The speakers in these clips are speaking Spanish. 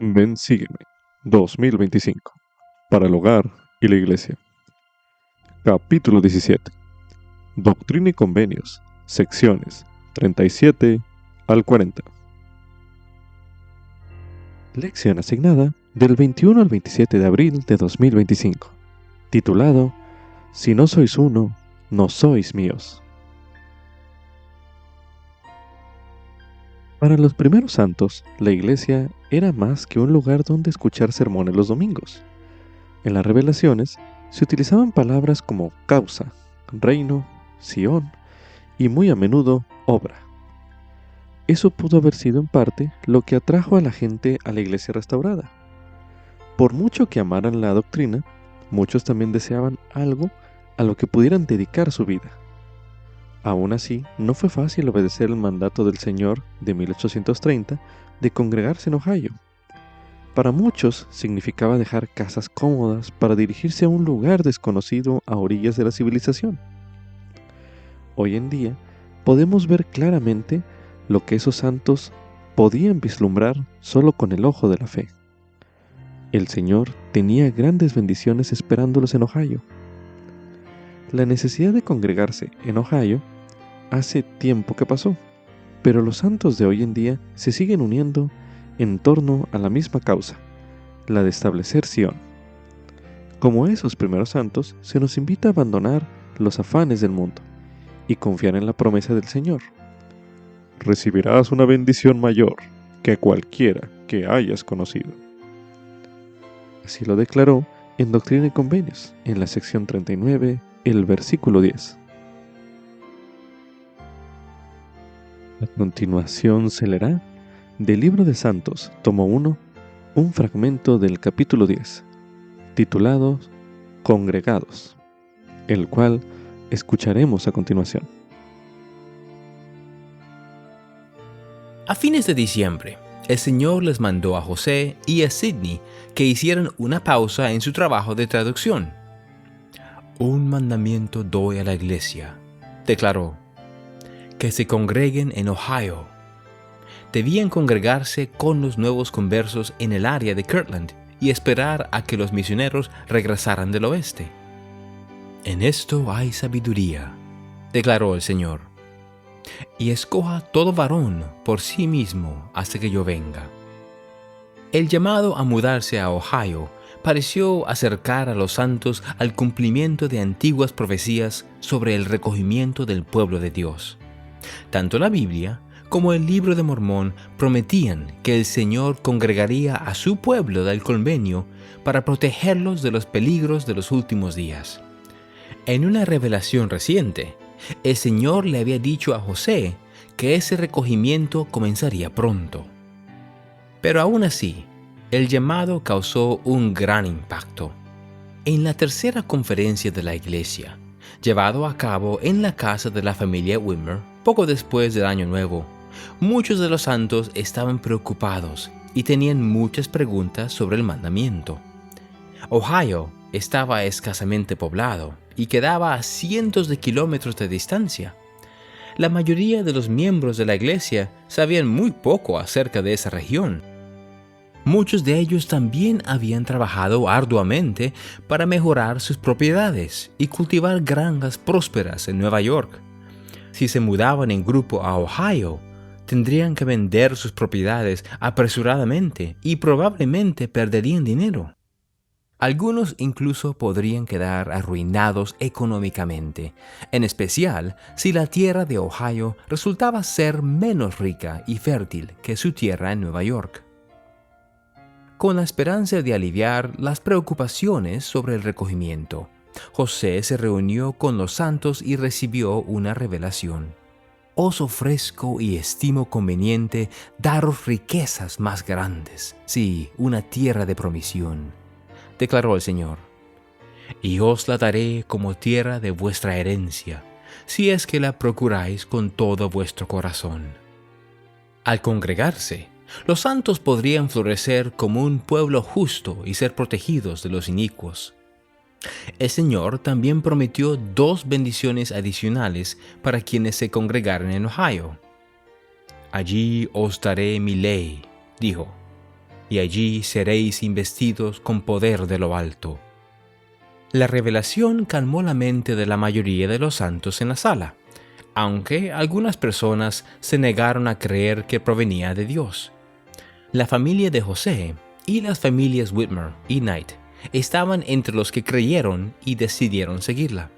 Ven, sígueme. 2025. Para el hogar y la iglesia. Capítulo 17. Doctrina y convenios. Secciones 37 al 40. Lección asignada del 21 al 27 de abril de 2025. Titulado Si no sois uno, no sois míos. Para los primeros santos, la iglesia era más que un lugar donde escuchar sermones los domingos. En las revelaciones se utilizaban palabras como causa, reino, Sión y muy a menudo obra. Eso pudo haber sido en parte lo que atrajo a la gente a la iglesia restaurada. Por mucho que amaran la doctrina, muchos también deseaban algo a lo que pudieran dedicar su vida. Aún así, no fue fácil obedecer el mandato del Señor de 1830 de congregarse en Ohio. Para muchos significaba dejar casas cómodas para dirigirse a un lugar desconocido a orillas de la civilización. Hoy en día podemos ver claramente lo que esos santos podían vislumbrar solo con el ojo de la fe. El Señor tenía grandes bendiciones esperándolos en Ohio. La necesidad de congregarse en Ohio hace tiempo que pasó, pero los santos de hoy en día se siguen uniendo en torno a la misma causa, la de establecer Sión. Como esos primeros santos, se nos invita a abandonar los afanes del mundo y confiar en la promesa del Señor. Recibirás una bendición mayor que cualquiera que hayas conocido. Así lo declaró en Doctrina y Convenios, en la sección 39, el versículo 10. A continuación se leerá del Libro de Santos, tomo 1, un fragmento del capítulo 10, titulado Congregados, el cual escucharemos a continuación. A fines de diciembre, el Señor les mandó a José y a Sidney que hicieran una pausa en su trabajo de traducción. Un mandamiento doy a la iglesia, declaró, que se congreguen en Ohio. Debían congregarse con los nuevos conversos en el área de Kirtland y esperar a que los misioneros regresaran del oeste. En esto hay sabiduría, declaró el Señor, y escoja todo varón por sí mismo hasta que yo venga. El llamado a mudarse a Ohio pareció acercar a los santos al cumplimiento de antiguas profecías sobre el recogimiento del pueblo de Dios. Tanto la Biblia como el Libro de Mormón prometían que el Señor congregaría a su pueblo del convenio para protegerlos de los peligros de los últimos días. En una revelación reciente, el Señor le había dicho a José que ese recogimiento comenzaría pronto. Pero aún así, el llamado causó un gran impacto. En la tercera conferencia de la iglesia, llevado a cabo en la casa de la familia Wimmer, poco después del Año Nuevo, muchos de los santos estaban preocupados y tenían muchas preguntas sobre el mandamiento. Ohio estaba escasamente poblado y quedaba a cientos de kilómetros de distancia. La mayoría de los miembros de la iglesia sabían muy poco acerca de esa región. Muchos de ellos también habían trabajado arduamente para mejorar sus propiedades y cultivar granjas prósperas en Nueva York. Si se mudaban en grupo a Ohio, tendrían que vender sus propiedades apresuradamente y probablemente perderían dinero. Algunos incluso podrían quedar arruinados económicamente, en especial si la tierra de Ohio resultaba ser menos rica y fértil que su tierra en Nueva York. Con la esperanza de aliviar las preocupaciones sobre el recogimiento, José se reunió con los santos y recibió una revelación. Os ofrezco y estimo conveniente daros riquezas más grandes, sí, una tierra de promisión, declaró el Señor. Y os la daré como tierra de vuestra herencia, si es que la procuráis con todo vuestro corazón. Al congregarse, los santos podrían florecer como un pueblo justo y ser protegidos de los inicuos. El Señor también prometió 2 bendiciones adicionales para quienes se congregaran en Ohio. Allí os daré mi ley, dijo. y allí seréis investidos con poder de lo alto. La revelación calmó la mente de la mayoría de los santos en la sala, aunque algunas personas se negaron a creer que provenía de Dios. La familia de José y las familias Whitmer y Knight estaban entre los que creyeron y decidieron seguirla.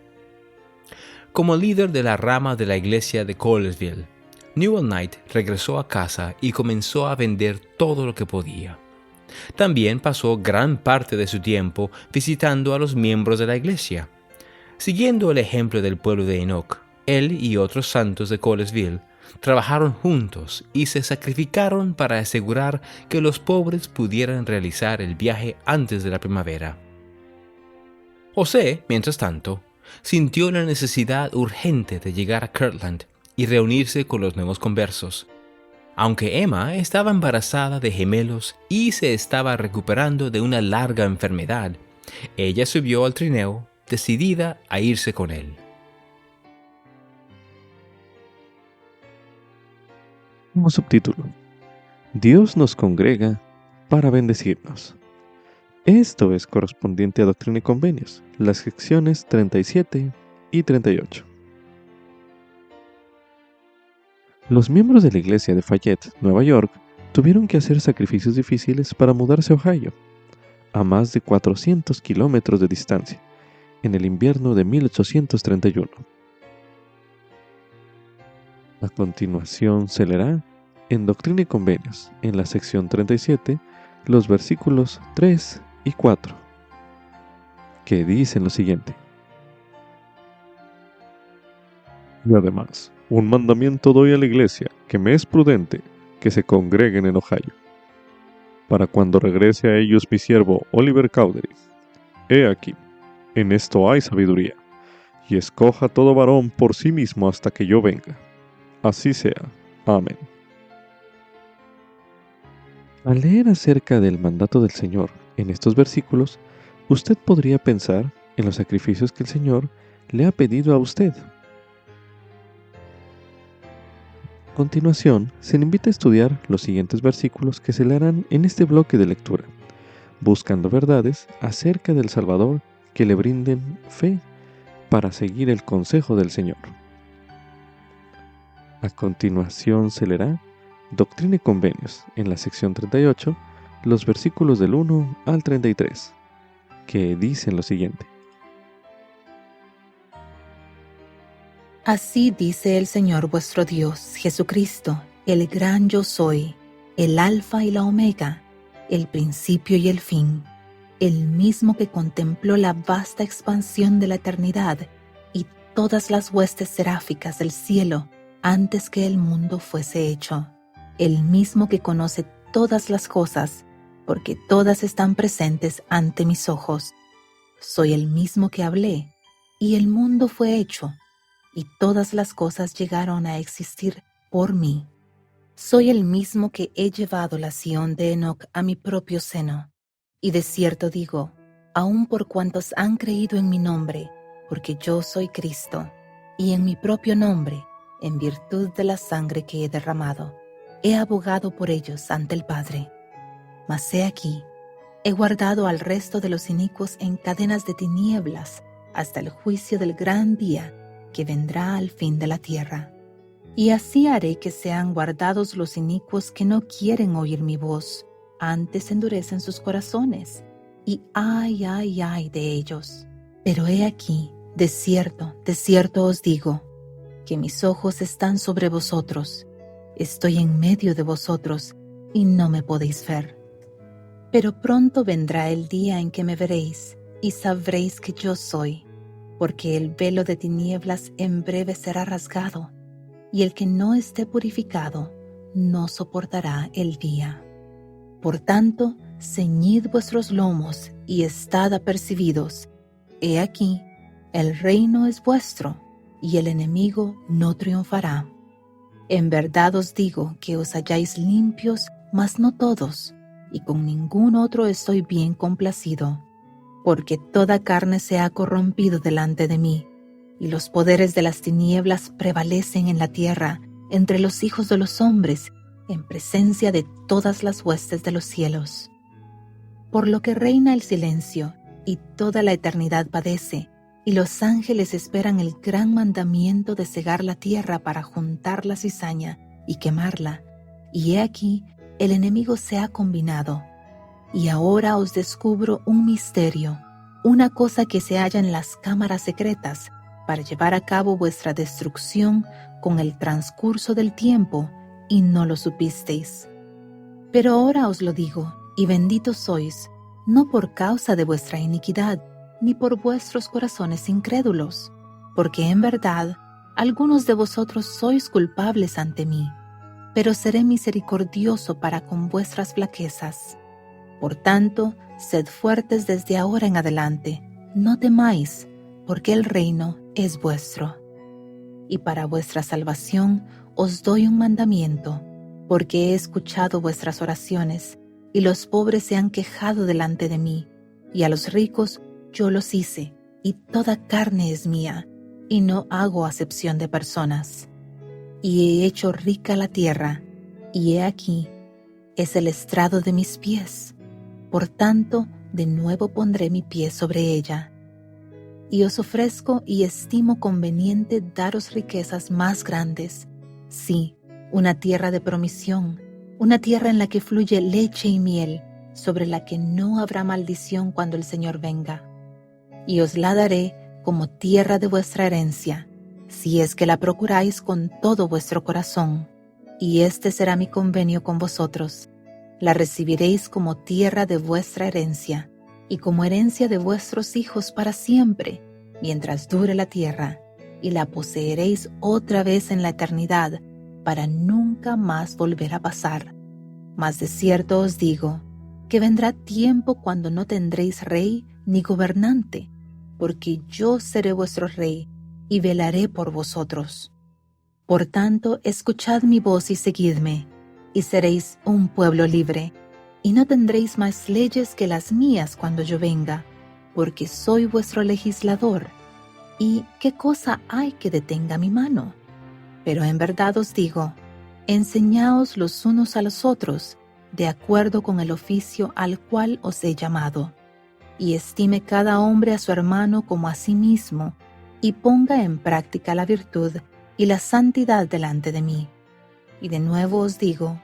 Como líder de la rama de la iglesia de Colesville, Newell Knight regresó a casa y comenzó a vender todo lo que podía. También pasó gran parte de su tiempo visitando a los miembros de la iglesia. Siguiendo el ejemplo del pueblo de Enoch, él y otros santos de Colesville trabajaron juntos y se sacrificaron para asegurar que los pobres pudieran realizar el viaje antes de la primavera. José, mientras tanto, sintió la necesidad urgente de llegar a Kirtland y reunirse con los nuevos conversos. Aunque Emma estaba embarazada de gemelos y se estaba recuperando de una larga enfermedad, ella subió al trineo, decidida a irse con él. Como subtítulo: Dios nos congrega para bendecirnos. Esto es correspondiente a Doctrina y Convenios, las secciones 37 y 38. Los miembros de la iglesia de Fayette, Nueva York, tuvieron que hacer sacrificios difíciles para mudarse a Ohio, a más de 400 kilómetros de distancia, en el invierno de 1831. A continuación se leerá en Doctrina y Convenios, en la sección 37, los versículos 3 y 4, que dicen lo siguiente: Y además, un mandamiento doy a la iglesia, que me es prudente que se congreguen en Ohio, para cuando regrese a ellos mi siervo Oliver Cowdery. He aquí, en esto hay sabiduría, y escoja todo varón por sí mismo hasta que yo venga. Así sea. Amén. Al leer acerca del mandato del Señor en estos versículos, usted podría pensar en los sacrificios que el Señor le ha pedido a usted. A continuación, se le invita a estudiar los siguientes versículos que se leerán en este bloque de lectura, buscando verdades acerca del Salvador que le brinden fe para seguir el consejo del Señor. A continuación se leerá Doctrina y Convenios, en la sección 38, los versículos del 1 al 33, que dicen lo siguiente: Así dice el Señor vuestro Dios, Jesucristo, el gran yo soy, el Alfa y la Omega, el principio y el fin, el mismo que contempló la vasta expansión de la eternidad y todas las huestes seráficas del cielo antes que el mundo fuese hecho, el mismo que conoce todas las cosas, porque todas están presentes ante mis ojos. Soy el mismo que hablé, y el mundo fue hecho, y todas las cosas llegaron a existir por mí. Soy el mismo que he llevado la Sión de Enoc a mi propio seno. Y de cierto digo, aun por cuantos han creído en mi nombre, porque yo soy Cristo, y en mi propio nombre, en virtud de la sangre que he derramado, he abogado por ellos ante el Padre. Mas he aquí, he guardado al resto de los inicuos en cadenas de tinieblas hasta el juicio del gran día que vendrá al fin de la tierra. Y así haré que sean guardados los inicuos que no quieren oír mi voz, antes endurecen sus corazones, y ay, ay, ay de ellos. Pero he aquí, de cierto os digo, que mis ojos están sobre vosotros, estoy en medio de vosotros, y no me podéis ver. Pero pronto vendrá el día en que me veréis, y sabréis que yo soy, porque el velo de tinieblas en breve será rasgado, y el que no esté purificado no soportará el día. Por tanto, ceñid vuestros lomos y estad apercibidos. He aquí, el reino es vuestro, y el enemigo no triunfará. En verdad os digo que os halláis limpios, mas no todos, y con ningún otro estoy bien complacido. Porque toda carne se ha corrompido delante de mí, y los poderes de las tinieblas prevalecen en la tierra, entre los hijos de los hombres, en presencia de todas las huestes de los cielos. Por lo que reina el silencio, y toda la eternidad padece, y los ángeles esperan el gran mandamiento de cegar la tierra para juntar la cizaña y quemarla, y he aquí, el enemigo se ha combinado. Y ahora os descubro un misterio, una cosa que se halla en las cámaras secretas, para llevar a cabo vuestra destrucción con el transcurso del tiempo, y no lo supisteis. Pero ahora os lo digo, y benditos sois, no por causa de vuestra iniquidad, ni por vuestros corazones incrédulos, porque en verdad algunos de vosotros sois culpables ante mí, pero seré misericordioso para con vuestras flaquezas. Por tanto, sed fuertes desde ahora en adelante, no temáis, porque el reino es vuestro. Y para vuestra salvación os doy un mandamiento, porque he escuchado vuestras oraciones, y los pobres se han quejado delante de mí, y a los ricos yo los hice, y toda carne es mía, y no hago acepción de personas. Y he hecho rica la tierra, y he aquí, es el estrado de mis pies. Por tanto, de nuevo pondré mi pie sobre ella. Y os ofrezco y estimo conveniente daros riquezas más grandes, sí, una tierra de promisión, una tierra en la que fluye leche y miel, sobre la que no habrá maldición cuando el Señor venga. Y os la daré como tierra de vuestra herencia, si es que la procuráis con todo vuestro corazón. Y este será mi convenio con vosotros. La recibiréis como tierra de vuestra herencia, y como herencia de vuestros hijos para siempre, mientras dure la tierra, y la poseeréis otra vez en la eternidad, para nunca más volver a pasar. Mas de cierto os digo, que vendrá tiempo cuando no tendréis rey ni gobernante, porque yo seré vuestro rey, y velaré por vosotros. Por tanto, escuchad mi voz y seguidme, y seréis un pueblo libre, y no tendréis más leyes que las mías cuando yo venga, porque soy vuestro legislador. ¿Y qué cosa hay que detenga mi mano? Pero en verdad os digo, enseñaos los unos a los otros, de acuerdo con el oficio al cual os he llamado, y estime cada hombre a su hermano como a sí mismo, y ponga en práctica la virtud y la santidad delante de mí. Y de nuevo os digo,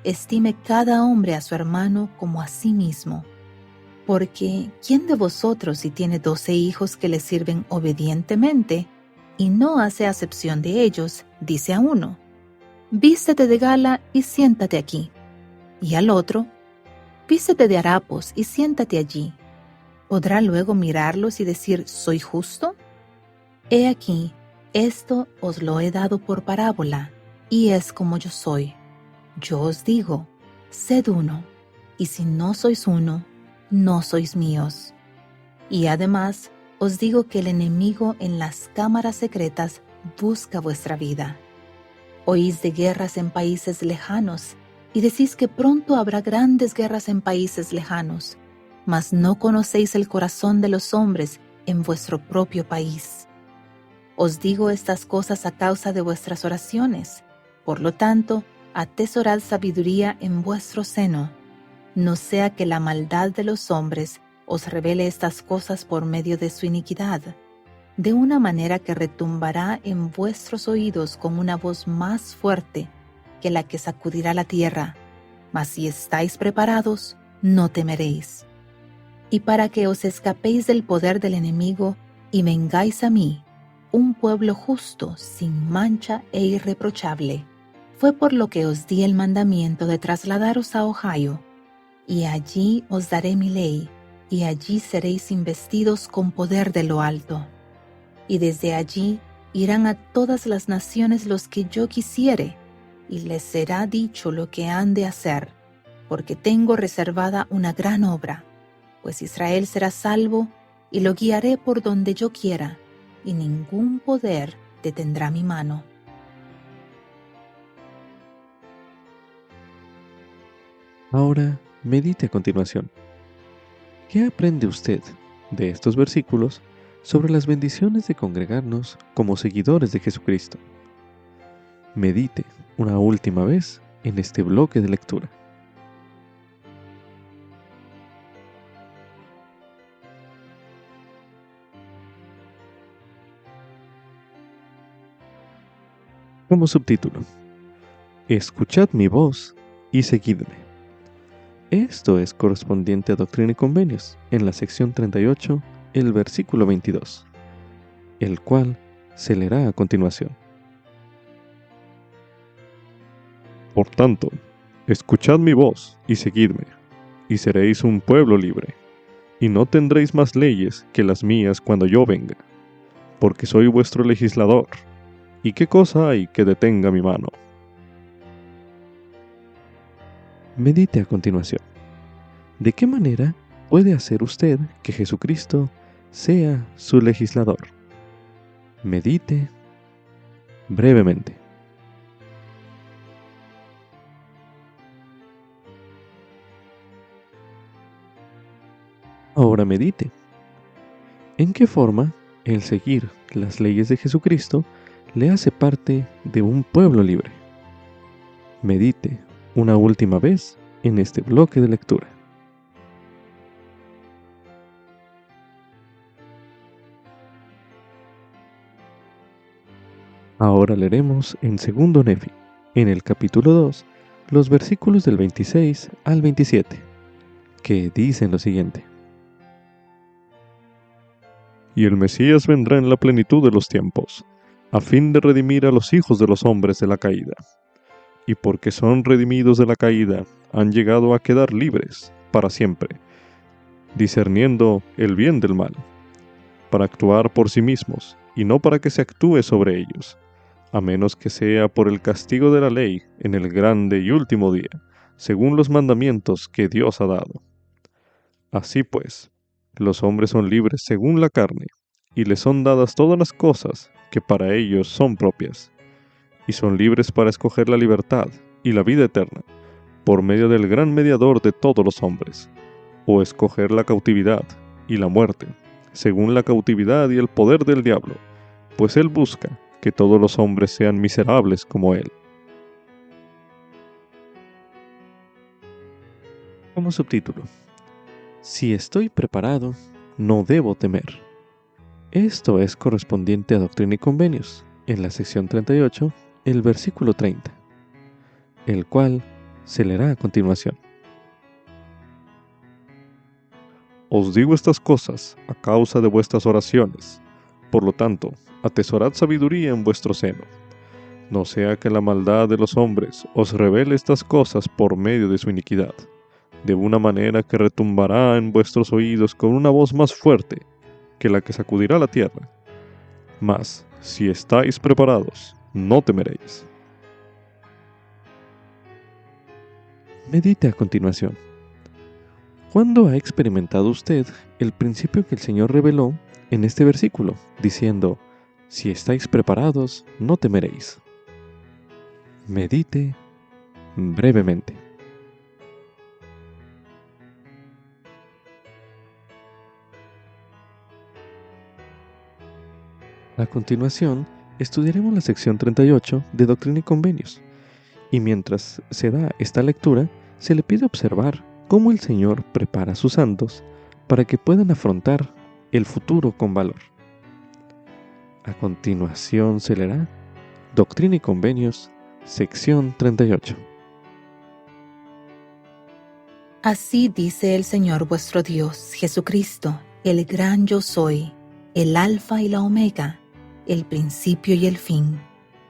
estime cada hombre a su hermano como a sí mismo. Porque, ¿quién de vosotros, si tiene 12 hijos que le sirven obedientemente, y no hace acepción de ellos, dice a uno, vístete de gala y siéntate aquí, y al otro, vístete de harapos y siéntate allí? ¿Podrá luego mirarlos y decir, soy justo? He aquí, esto os lo he dado por parábola, y es como yo soy. Yo os digo, sed uno, y si no sois uno, no sois míos. Y además, os digo que el enemigo en las cámaras secretas busca vuestra vida. Oís de guerras en países lejanos, y decís que pronto habrá grandes guerras en países lejanos, mas no conocéis el corazón de los hombres en vuestro propio país. Os digo estas cosas a causa de vuestras oraciones. Por lo tanto, atesorad sabiduría en vuestro seno, no sea que la maldad de los hombres os revele estas cosas por medio de su iniquidad, de una manera que retumbará en vuestros oídos con una voz más fuerte que la que sacudirá la tierra. Mas si estáis preparados, no temeréis. Y para que os escapéis del poder del enemigo y vengáis a mí, un pueblo justo, sin mancha e irreprochable, fue por lo que os di el mandamiento de trasladaros a Ohio, y allí os daré mi ley, y allí seréis investidos con poder de lo alto. Y desde allí irán a todas las naciones los que yo quisiere, y les será dicho lo que han de hacer, porque tengo reservada una gran obra, pues Israel será salvo, y lo guiaré por donde yo quiera, y ningún poder detendrá mi mano. Ahora, medite a continuación. ¿Qué aprende usted de estos versículos sobre las bendiciones de congregarnos como seguidores de Jesucristo? Medite una última vez en este bloque de lectura. Como subtítulo: Escuchad mi voz y seguidme. Esto es correspondiente a Doctrina y Convenios, en la sección 38, el versículo 22, el cual se leerá a continuación. Por tanto, escuchad mi voz y seguidme, y seréis un pueblo libre, y no tendréis más leyes que las mías cuando yo venga, porque soy vuestro legislador, y qué cosa hay que detenga mi mano. Medite a continuación. ¿De qué manera puede hacer usted que Jesucristo sea su legislador? Medite brevemente. Ahora medite. ¿En qué forma el seguir las leyes de Jesucristo le hace parte de un pueblo libre? Medite una última vez en este bloque de lectura. Ahora leeremos en segundo Nefi, en el capítulo 2, los versículos del 26 al 27, que dicen lo siguiente. Y el Mesías vendrá en la plenitud de los tiempos, a fin de redimir a los hijos de los hombres de la caída. Y porque son redimidos de la caída, han llegado a quedar libres para siempre, discerniendo el bien del mal, para actuar por sí mismos, y no para que se actúe sobre ellos, a menos que sea por el castigo de la ley en el grande y último día, según los mandamientos que Dios ha dado. Así pues, los hombres son libres según la carne, y les son dadas todas las cosas que para ellos son propias, y son libres para escoger la libertad y la vida eterna, por medio del gran mediador de todos los hombres, o escoger la cautividad y la muerte, según la cautividad y el poder del diablo, pues él busca que todos los hombres sean miserables como él. Como subtítulo: Si estoy preparado, no debo temer. Esto es correspondiente a Doctrina y Convenios, en la sección 38, el versículo 30, el cual se leerá a continuación. Os digo estas cosas a causa de vuestras oraciones. Por lo tanto, atesorad sabiduría en vuestro seno. No sea que la maldad de los hombres os revele estas cosas por medio de su iniquidad, de una manera que retumbará en vuestros oídos con una voz más fuerte que la que sacudirá la tierra. Mas, si estáis preparados, no temeréis. Medite a continuación. ¿Cuándo ha experimentado usted el principio que el Señor reveló en este versículo, diciendo, si estáis preparados, no temeréis? Medite brevemente. A continuación, estudiaremos la sección 38 de Doctrina y Convenios, y mientras se da esta lectura, se le pide observar cómo el Señor prepara a sus santos para que puedan afrontar el futuro con valor. A continuación se leerá Doctrina y Convenios, sección 38. Así dice el Señor vuestro Dios, Jesucristo, el gran yo soy, el Alfa y la Omega, el principio y el fin,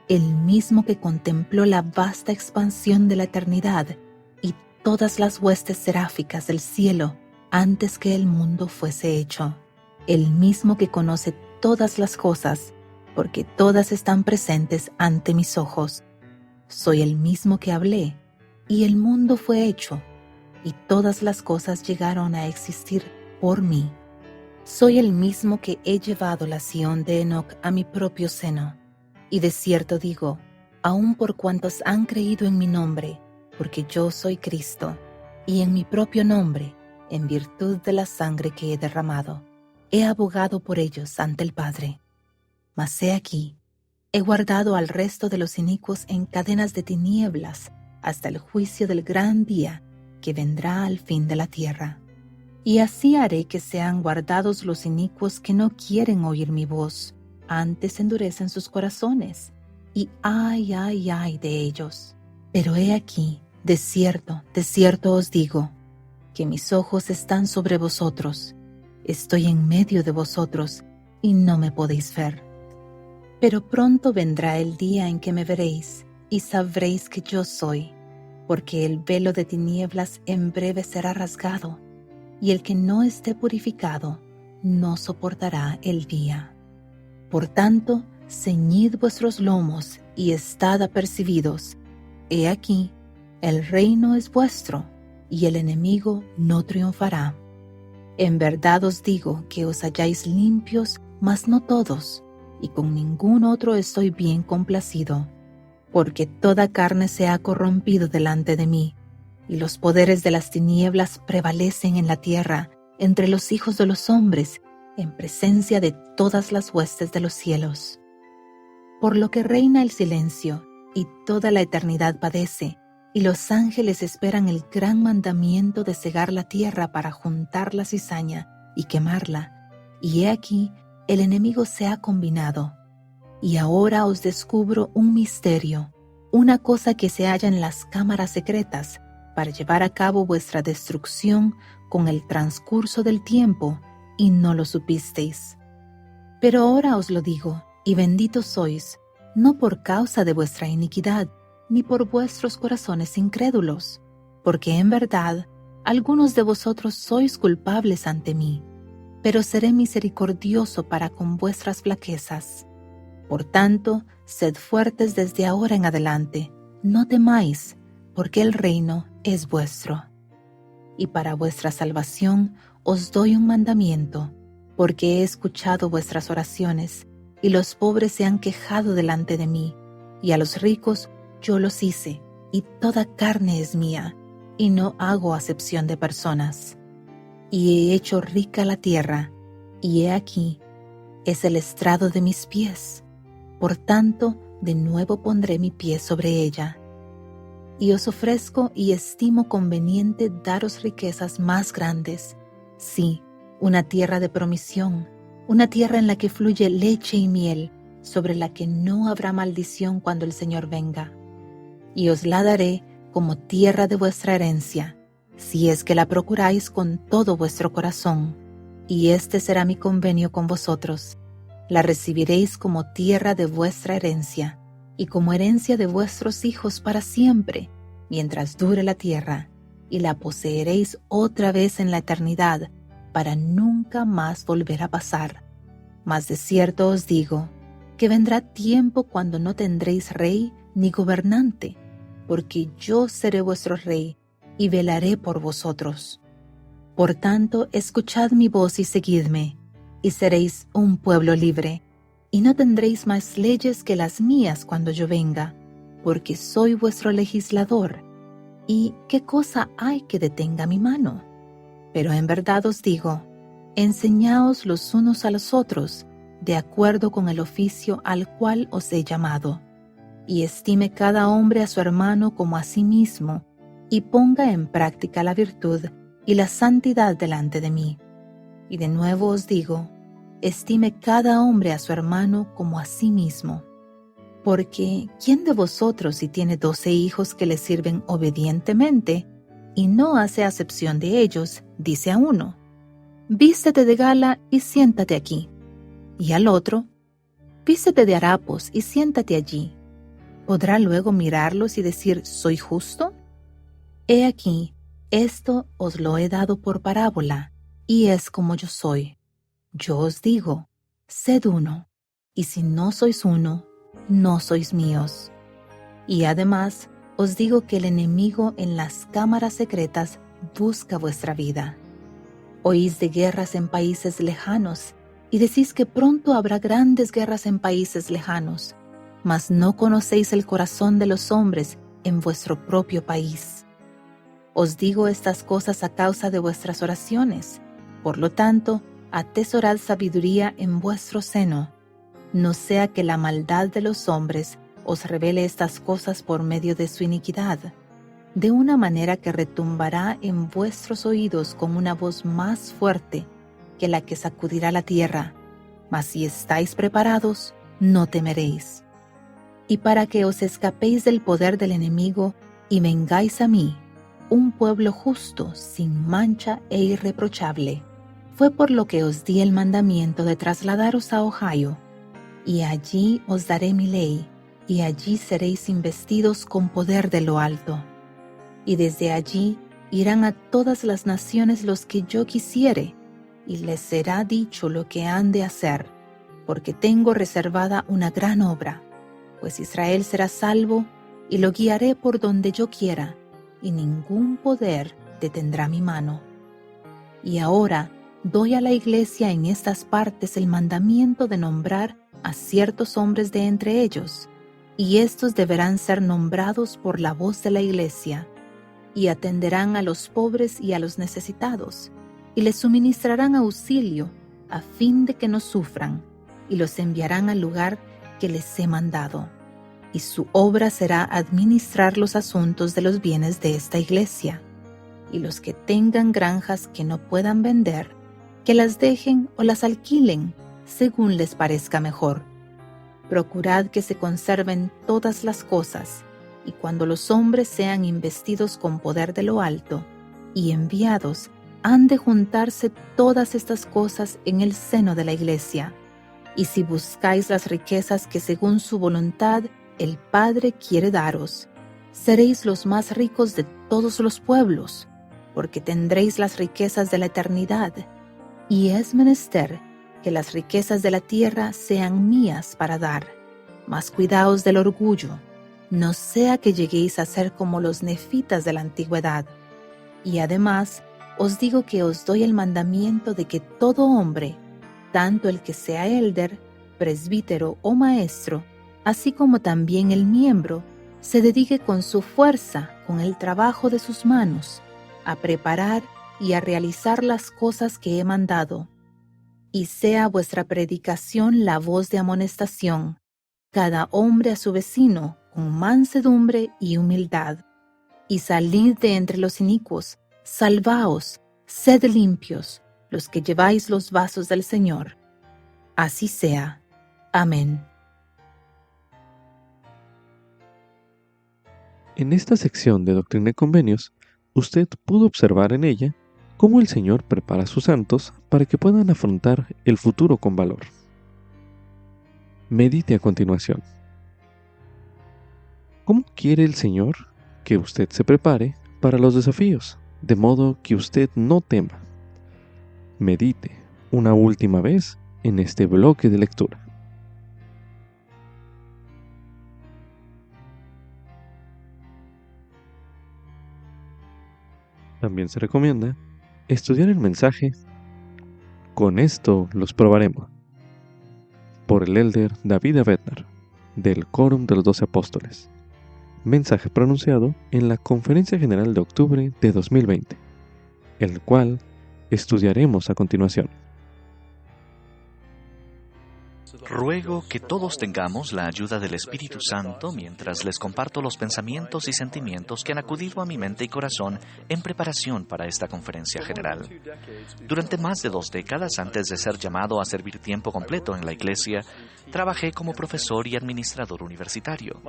el mismo que contempló la vasta expansión de la eternidad y todas las huestes seráficas del cielo antes que el mundo fuese hecho, el mismo que conoce todas las cosas, porque todas están presentes ante mis ojos. Soy el mismo que hablé, y el mundo fue hecho, y todas las cosas llegaron a existir por mí. Soy el mismo que he llevado la Sión de Enoc a mi propio seno, y de cierto digo, aun por cuantos han creído en mi nombre, porque yo soy Cristo, y en mi propio nombre, en virtud de la sangre que he derramado, he abogado por ellos ante el Padre. Mas he aquí, he guardado al resto de los inicuos en cadenas de tinieblas, hasta el juicio del gran día que vendrá al fin de la tierra. Y así haré que sean guardados los inicuos que no quieren oír mi voz, antes endurecen sus corazones, y ay, ay, ay de ellos. Pero he aquí, de cierto os digo, que mis ojos están sobre vosotros, estoy en medio de vosotros, y no me podéis ver. Pero pronto vendrá el día en que me veréis, y sabréis que yo soy, porque el velo de tinieblas en breve será rasgado, y el que no esté purificado no soportará el día. Por tanto, ceñid vuestros lomos y estad apercibidos. He aquí, el reino es vuestro, y el enemigo no triunfará. En verdad os digo que os halláis limpios, mas no todos, y con ningún otro estoy bien complacido, porque toda carne se ha corrompido delante de mí, y los poderes de las tinieblas prevalecen en la tierra, entre los hijos de los hombres, en presencia de todas las huestes de los cielos. Por lo que reina el silencio, y toda la eternidad padece, y los ángeles esperan el gran mandamiento de cegar la tierra para juntar la cizaña y quemarla, y he aquí, el enemigo se ha combinado. Y ahora os descubro un misterio, una cosa que se halla en las cámaras secretas, para llevar a cabo vuestra destrucción con el transcurso del tiempo, y no lo supisteis. Pero ahora os lo digo, y benditos sois, no por causa de vuestra iniquidad, ni por vuestros corazones incrédulos, porque en verdad algunos de vosotros sois culpables ante mí, pero seré misericordioso para con vuestras flaquezas. Por tanto, sed fuertes desde ahora en adelante, no temáis, porque el reino es vuestro. Y para vuestra salvación os doy un mandamiento, porque he escuchado vuestras oraciones, y los pobres se han quejado delante de mí, y a los ricos yo los hice, y toda carne es mía, y no hago acepción de personas. Y he hecho rica la tierra, y he aquí, es el estrado de mis pies. Por tanto, de nuevo pondré mi pie sobre ella. Y os ofrezco y estimo conveniente daros riquezas más grandes, sí, una tierra de promisión, una tierra en la que fluye leche y miel, sobre la que no habrá maldición cuando el Señor venga. Y os la daré como tierra de vuestra herencia, si es que la procuráis con todo vuestro corazón, y este será mi convenio con vosotros. La recibiréis como tierra de vuestra herencia, y como herencia de vuestros hijos para siempre, mientras dure la tierra, y la poseeréis otra vez en la eternidad, para nunca más volver a pasar. Mas de cierto os digo, que vendrá tiempo cuando no tendréis rey ni gobernante, porque yo seré vuestro rey, y velaré por vosotros. Por tanto, escuchad mi voz y seguidme, y seréis un pueblo libre, y no tendréis más leyes que las mías cuando yo venga, porque soy vuestro legislador. ¿Y qué cosa hay que detenga mi mano? Pero en verdad os digo, enseñaos los unos a los otros, de acuerdo con el oficio al cual os he llamado, y estime cada hombre a su hermano como a sí mismo, y ponga en práctica la virtud y la santidad delante de mí. Y de nuevo os digo, estime cada hombre a su hermano como a sí mismo. Porque, ¿quién de vosotros si tiene 12 hijos que le sirven obedientemente, y no hace acepción de ellos, dice a uno, vístete de gala y siéntate aquí, y al otro, vístete de harapos y siéntate allí? ¿Podrá luego mirarlos y decir, soy justo? He aquí, esto os lo he dado por parábola, y es como yo soy. Yo os digo, sed uno, y si no sois uno, no sois míos. Y además os digo que el enemigo en las cámaras secretas busca vuestra vida. Oís de guerras en países lejanos, y decís que pronto habrá grandes guerras en países lejanos, mas no conocéis el corazón de los hombres en vuestro propio país. Os digo estas cosas a causa de vuestras oraciones. Por lo tanto, atesorad sabiduría en vuestro seno, no sea que la maldad de los hombres os revele estas cosas por medio de su iniquidad, de una manera que retumbará en vuestros oídos con una voz más fuerte que la que sacudirá la tierra. Mas si estáis preparados, no temeréis. Y para que os escapéis del poder del enemigo y vengáis a mí, un pueblo justo, sin mancha e irreprochable. Fue por lo que os di el mandamiento de trasladaros a Ohio, y allí os daré mi ley, y allí seréis investidos con poder de lo alto. Y desde allí irán a todas las naciones los que yo quisiere, y les será dicho lo que han de hacer, porque tengo reservada una gran obra, pues Israel será salvo, y lo guiaré por donde yo quiera, y ningún poder detendrá mi mano. Y ahora doy a la iglesia en estas partes el mandamiento de nombrar a ciertos hombres de entre ellos, y estos deberán ser nombrados por la voz de la iglesia, y atenderán a los pobres y a los necesitados, y les suministrarán auxilio, a fin de que no sufran, y los enviarán al lugar que les he mandado. Y su obra será administrar los asuntos de los bienes de esta iglesia. Y los que tengan granjas que no puedan vender, que las dejen o las alquilen, según les parezca mejor. Procurad que se conserven todas las cosas, y cuando los hombres sean investidos con poder de lo alto y enviados, han de juntarse todas estas cosas en el seno de la iglesia. Y si buscáis las riquezas que según su voluntad el Padre quiere daros, seréis los más ricos de todos los pueblos, porque tendréis las riquezas de la eternidad. Y es menester que las riquezas de la tierra sean mías para dar. Mas cuidaos del orgullo, no sea que lleguéis a ser como los nefitas de la antigüedad. Y además os digo que os doy el mandamiento de que todo hombre, tanto el que sea élder, presbítero o maestro, así como también el miembro, se dedique con su fuerza, con el trabajo de sus manos, a preparar y a realizar las cosas que he mandado. Y sea vuestra predicación la voz de amonestación, cada hombre a su vecino, con mansedumbre y humildad. Y salid de entre los inicuos, salvaos, sed limpios, los que lleváis los vasos del Señor. Así sea. Amén. En esta sección de Doctrina y Convenios, usted pudo observar en ella cómo el Señor prepara a sus santos para que puedan afrontar el futuro con valor. Medite a continuación. ¿Cómo quiere el Señor que usted se prepare para los desafíos, de modo que usted no tema? Medite una última vez en este bloque de lectura. También se recomienda estudiar el mensaje "Con esto los probaremos", por el elder David Abednar, del Quórum de los 12 Apóstoles. Mensaje pronunciado en la Conferencia General de octubre de 2020, el cual estudiaremos a continuación. Ruego que todos tengamos la ayuda del Espíritu Santo mientras les comparto los pensamientos y sentimientos que han acudido a mi mente y corazón en preparación para esta conferencia general. Durante más de 2 décadas antes de ser llamado a servir tiempo completo en la Iglesia, trabajé como profesor y administrador universitario.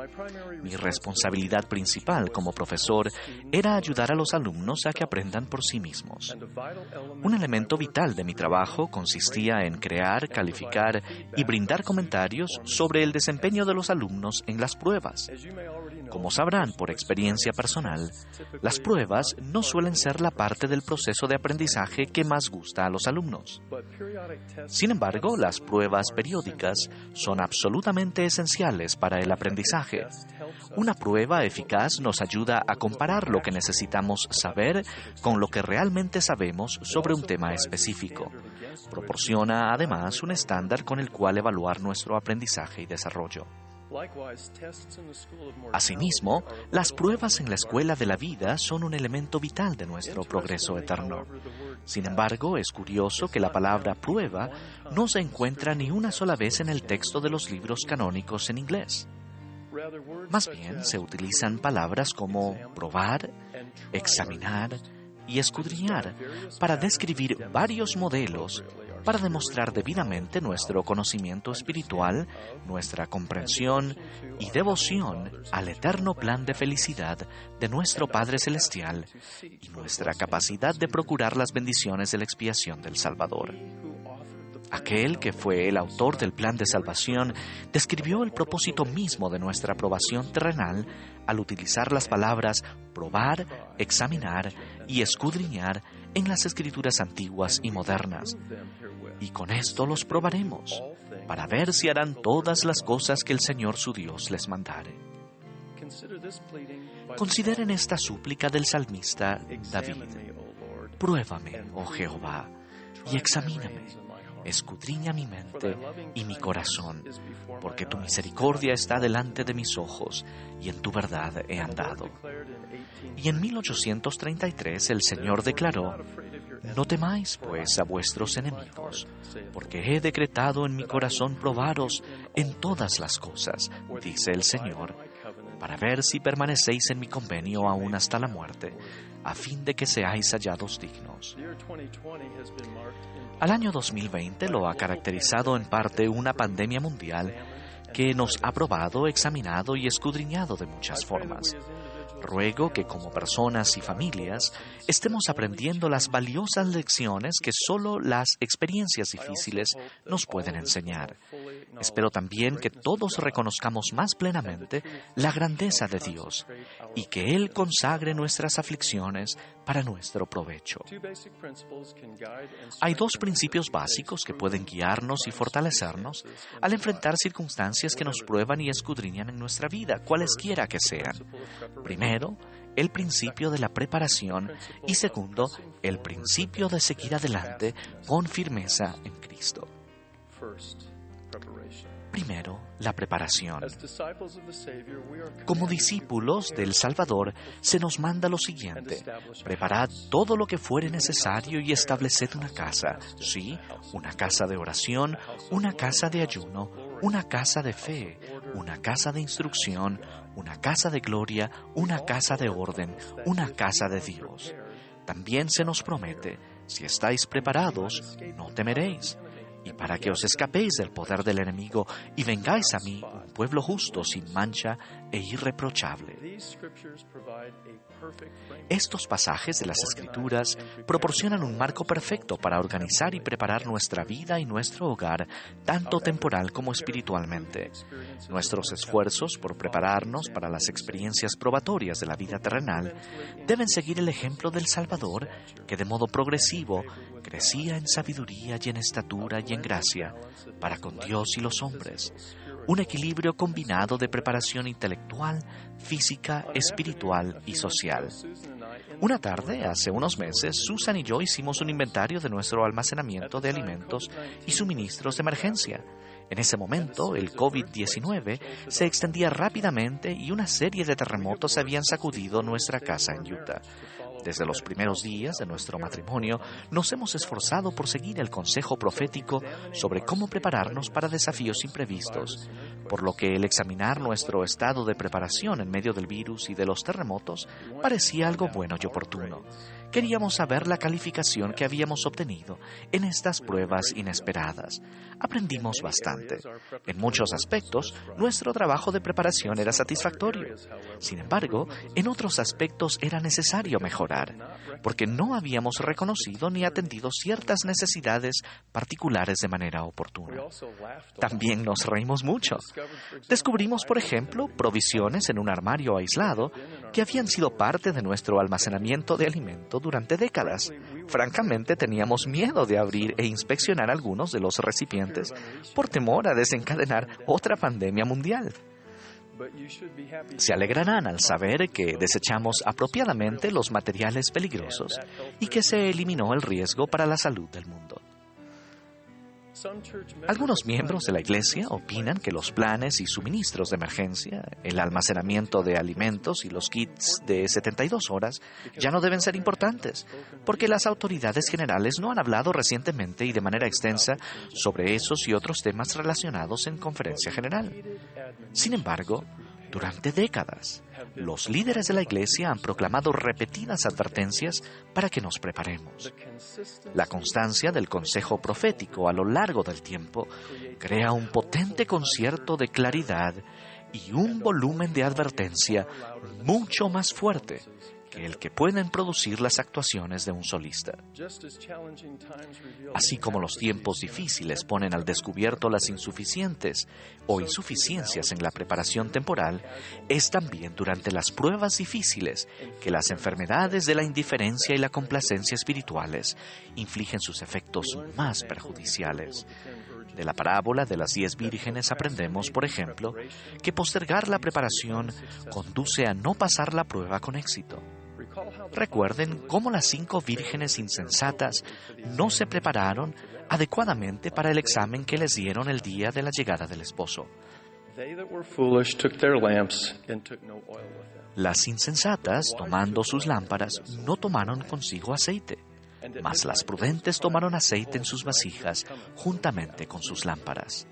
Mi responsabilidad principal como profesor era ayudar a los alumnos a que aprendan por sí mismos. Un elemento vital de mi trabajo consistía en crear, calificar y brindar comentarios sobre el desempeño de los alumnos en las pruebas. Como sabrán por experiencia personal, las pruebas no suelen ser la parte del proceso de aprendizaje que más gusta a los alumnos. Sin embargo, las pruebas periódicas son absolutamente esenciales para el aprendizaje. Una prueba eficaz nos ayuda a comparar lo que necesitamos saber con lo que realmente sabemos sobre un tema específico. Proporciona además un estándar con el cual evaluar nuestro aprendizaje y desarrollo. Asimismo, las pruebas en la escuela de la vida son un elemento vital de nuestro progreso eterno. Sin embargo, es curioso que la palabra prueba no se encuentra ni una sola vez en el texto de los libros canónicos en inglés. Más bien se utilizan palabras como probar, examinar y escudriñar para describir varios modelos para demostrar debidamente nuestro conocimiento espiritual, nuestra comprensión y devoción al eterno plan de felicidad de nuestro Padre Celestial y nuestra capacidad de procurar las bendiciones de la expiación del Salvador. Aquel que fue el autor del plan de salvación describió el propósito mismo de nuestra aprobación terrenal al utilizar las palabras probar, examinar y escudriñar en las escrituras antiguas y modernas. Y con esto los probaremos, para ver si harán todas las cosas que el Señor su Dios les mandare. Consideren esta súplica del salmista David. Pruébame, oh Jehová, y examíname. Escudriña mi mente y mi corazón, porque tu misericordia está delante de mis ojos, y en tu verdad he andado. Y en 1833 el Señor declaró: No temáis, pues, a vuestros enemigos, porque he decretado en mi corazón probaros en todas las cosas, dice el Señor, para ver si permanecéis en mi convenio aún hasta la muerte, a fin de que seáis hallados dignos. Al año 2020 lo ha caracterizado en parte una pandemia mundial que nos ha probado, examinado y escudriñado de muchas formas. Ruego que como personas y familias estemos aprendiendo las valiosas lecciones que solo las experiencias difíciles nos pueden enseñar. Espero también que todos reconozcamos más plenamente la grandeza de Dios y que Él consagre nuestras aflicciones para nuestro provecho. Hay dos principios básicos que pueden guiarnos y fortalecernos al enfrentar circunstancias que nos prueban y escudriñan en nuestra vida, cualesquiera que sean. Primero, el principio de la preparación y segundo, el principio de seguir adelante con firmeza en Cristo. Primero, la preparación. Como discípulos del Salvador, se nos manda lo siguiente: preparad todo lo que fuere necesario y estableced una casa, sí, una casa de oración, una casa de ayuno, una casa de fe, una casa de instrucción, una casa de gloria, una casa de orden, una casa de Dios. También se nos promete: si estáis preparados, no temeréis. Y para que os escapéis del poder del enemigo y vengáis a mí, un pueblo justo, sin mancha e irreprochable. Estos pasajes de las Escrituras proporcionan un marco perfecto para organizar y preparar nuestra vida y nuestro hogar, tanto temporal como espiritualmente. Nuestros esfuerzos por prepararnos para las experiencias probatorias de la vida terrenal deben seguir el ejemplo del Salvador, que de modo progresivo crecía en sabiduría y en estatura y en gracia para con Dios y los hombres. Un equilibrio combinado de preparación intelectual, física, espiritual y social. Una tarde, hace unos meses, Susan y yo hicimos un inventario de nuestro almacenamiento de alimentos y suministros de emergencia. En ese momento, el COVID-19 se extendía rápidamente y una serie de terremotos habían sacudido nuestra casa en Utah. Desde los primeros días de nuestro matrimonio, nos hemos esforzado por seguir el consejo profético sobre cómo prepararnos para desafíos imprevistos, por lo que el examinar nuestro estado de preparación en medio del virus y de los terremotos parecía algo bueno y oportuno. Queríamos saber la calificación que habíamos obtenido en estas pruebas inesperadas. Aprendimos bastante. En muchos aspectos, nuestro trabajo de preparación era satisfactorio. Sin embargo, en otros aspectos era necesario mejorar, porque no habíamos reconocido ni atendido ciertas necesidades particulares de manera oportuna. También nos reímos mucho. Descubrimos, por ejemplo, provisiones en un armario aislado que habían sido parte de nuestro almacenamiento de alimentos durante décadas. Francamente, teníamos miedo de abrir e inspeccionar algunos de los recipientes por temor a desencadenar otra pandemia mundial. Se alegrarán al saber que desechamos apropiadamente los materiales peligrosos y que se eliminó el riesgo para la salud del mundo. Algunos miembros de la Iglesia opinan que los planes y suministros de emergencia, el almacenamiento de alimentos y los kits de 72 horas ya no deben ser importantes, porque las autoridades generales no han hablado recientemente y de manera extensa sobre esos y otros temas relacionados en conferencia general. Sin embargo, Durante décadas, los líderes de la Iglesia han proclamado repetidas advertencias para que nos preparemos. La constancia del consejo profético a lo largo del tiempo crea un potente concierto de claridad y un volumen de advertencia mucho más fuerte que el que pueden producir las actuaciones de un solista. Así como los tiempos difíciles ponen al descubierto las insuficientes o insuficiencias en la preparación temporal, es también durante las pruebas difíciles que las enfermedades de la indiferencia y la complacencia espirituales infligen sus efectos más perjudiciales. De la parábola de las 10 vírgenes aprendemos, por ejemplo, que postergar la preparación conduce a no pasar la prueba con éxito. Recuerden cómo las 5 vírgenes insensatas no se prepararon adecuadamente para el examen que les dieron el día de la llegada del esposo. Las insensatas, tomando sus lámparas, no tomaron consigo aceite, mas las prudentes tomaron aceite en sus vasijas juntamente con sus lámparas.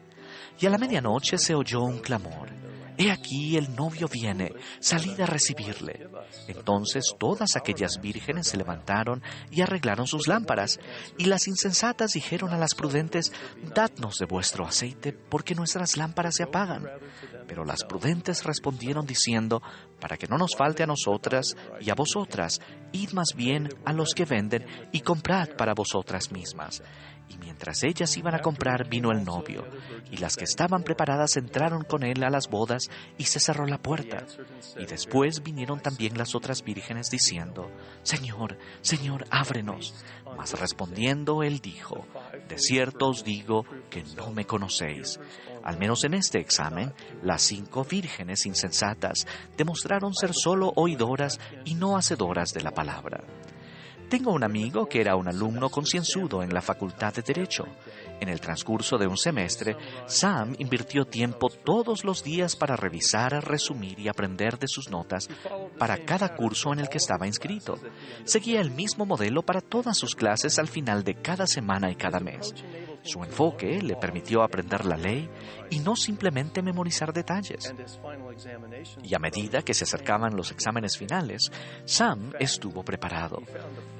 Y a la medianoche se oyó un clamor: «He aquí el novio viene, salid a recibirle». Entonces todas aquellas vírgenes se levantaron y arreglaron sus lámparas, y las insensatas dijeron a las prudentes: «Dadnos de vuestro aceite, porque nuestras lámparas se apagan». Pero las prudentes respondieron diciendo: «Para que no nos falte a nosotras y a vosotras, id más bien a los que venden y comprad para vosotras mismas». Y mientras ellas iban a comprar, vino el novio, y las que estaban preparadas entraron con él a las bodas, y se cerró la puerta. Y después vinieron también las otras vírgenes diciendo: «Señor, Señor, ábrenos». Mas respondiendo él dijo: «De cierto os digo que no me conocéis». Al menos en este examen, las 5 vírgenes insensatas demostraron ser solo oidoras y no hacedoras de la palabra. Tengo un amigo que era un alumno concienzudo en la Facultad de Derecho. En el transcurso de un semestre, Sam invirtió tiempo todos los días para revisar, resumir y aprender de sus notas para cada curso en el que estaba inscrito. Seguía el mismo modelo para todas sus clases al final de cada semana y cada mes. Su enfoque le permitió aprender la ley y no simplemente memorizar detalles. Y a medida que se acercaban los exámenes finales, Sam estuvo preparado.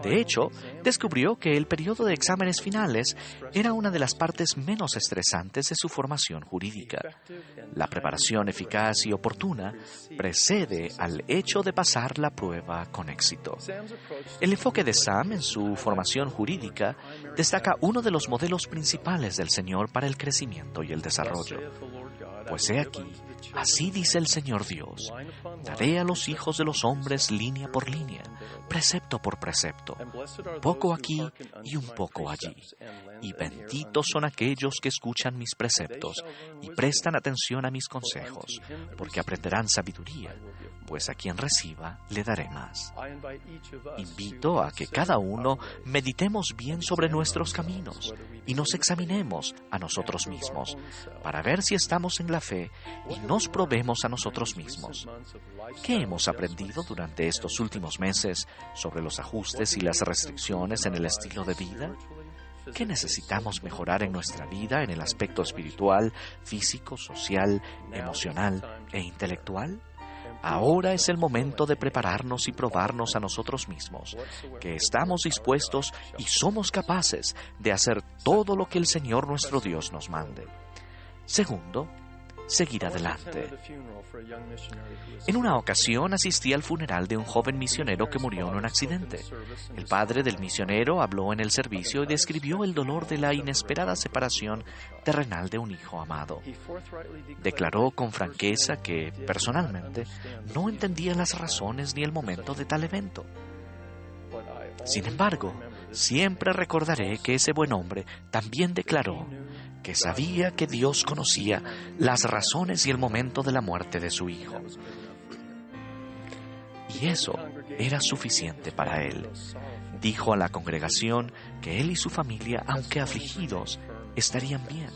De hecho, descubrió que el periodo de exámenes finales era una de las partes menos estresantes de su formación jurídica. La preparación eficaz y oportuna precede al hecho de pasar la prueba con éxito. El enfoque de Sam en su formación jurídica destaca uno de los modelos principales del Señor para el crecimiento y el desarrollo. Pues he aquí, así dice el Señor Dios: daré a los hijos de los hombres línea por línea, precepto por precepto, poco aquí y un poco allí. Y benditos son aquellos que escuchan mis preceptos y prestan atención a mis consejos, porque aprenderán sabiduría, pues a quien reciba le daré más. Invito a que cada uno meditemos bien sobre nuestros caminos y nos examinemos a nosotros mismos para ver si estamos en la fe y nos probemos a nosotros mismos. ¿Qué hemos aprendido durante estos últimos meses sobre los ajustes y las restricciones en el estilo de vida? ¿Qué necesitamos mejorar en nuestra vida en el aspecto espiritual, físico, social, emocional e intelectual? Ahora es el momento de prepararnos y probarnos a nosotros mismos, que estamos dispuestos y somos capaces de hacer todo lo que el Señor nuestro Dios nos mande. Segundo, seguir adelante. En una ocasión asistí al funeral de un joven misionero que murió en un accidente. El padre del misionero habló en el servicio y describió el dolor de la inesperada separación terrenal de un hijo amado. Declaró con franqueza que, personalmente, no entendía las razones ni el momento de tal evento. Sin embargo, siempre recordaré que ese buen hombre también declaró que sabía que Dios conocía las razones y el momento de la muerte de su hijo. Y eso era suficiente para él. Dijo a la congregación que él y su familia, aunque afligidos, estarían bien.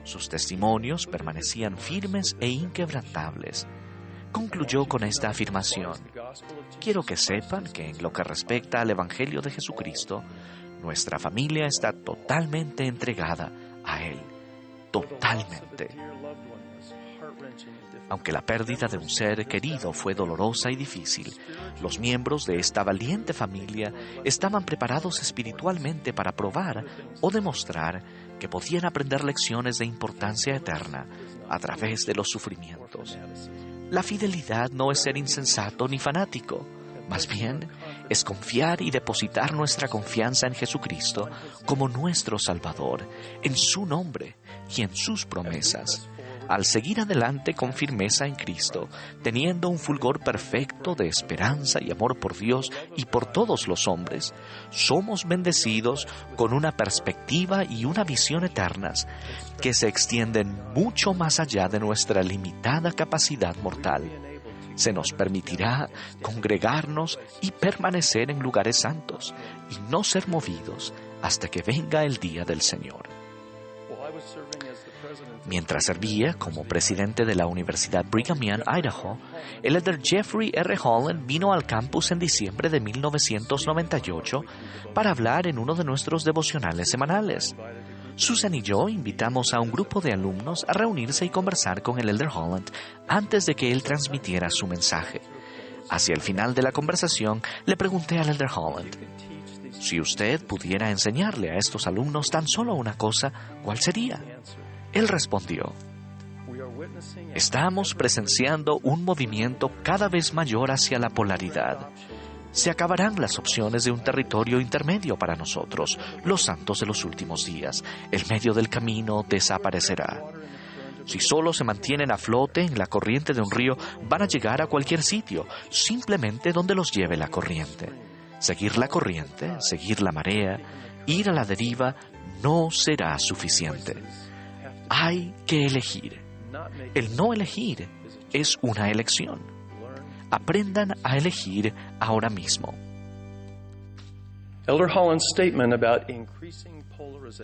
Sus testimonios permanecían firmes e inquebrantables. Concluyó con esta afirmación: quiero que sepan que en lo que respecta al Evangelio de Jesucristo, nuestra familia está totalmente entregada a Él. Totalmente. Aunque la pérdida de un ser querido fue dolorosa y difícil, los miembros de esta valiente familia estaban preparados espiritualmente para probar o demostrar que podían aprender lecciones de importancia eterna a través de los sufrimientos. La fidelidad no es ser insensato ni fanático, más bien es confiar y depositar nuestra confianza en Jesucristo como nuestro Salvador, en su nombre y en sus promesas. Al seguir adelante con firmeza en Cristo, teniendo un fulgor perfecto de esperanza y amor por Dios y por todos los hombres, somos bendecidos con una perspectiva y una visión eternas que se extienden mucho más allá de nuestra limitada capacidad mortal. Se nos permitirá congregarnos y permanecer en lugares santos y no ser movidos hasta que venga el día del Señor. Mientras servía como presidente de la Universidad Brigham Young, Idaho, el elder Jeffrey R. Holland vino al campus en diciembre de 1998 para hablar en uno de nuestros devocionales semanales. Susan y yo invitamos a un grupo de alumnos a reunirse y conversar con el elder Holland antes de que él transmitiera su mensaje. Hacia el final de la conversación, le pregunté al elder Holland: si usted pudiera enseñarle a estos alumnos tan solo una cosa, ¿cuál sería? Él respondió: estamos presenciando un movimiento cada vez mayor hacia la polaridad. Se acabarán las opciones de un territorio intermedio para nosotros, los santos de los últimos días. El medio del camino desaparecerá. Si solo se mantienen a flote en la corriente de un río, van a llegar a cualquier sitio, simplemente donde los lleve la corriente. Seguir la corriente, seguir la marea, ir a la deriva, no será suficiente. Hay que elegir. El no elegir es una elección. Aprendan a elegir ahora mismo.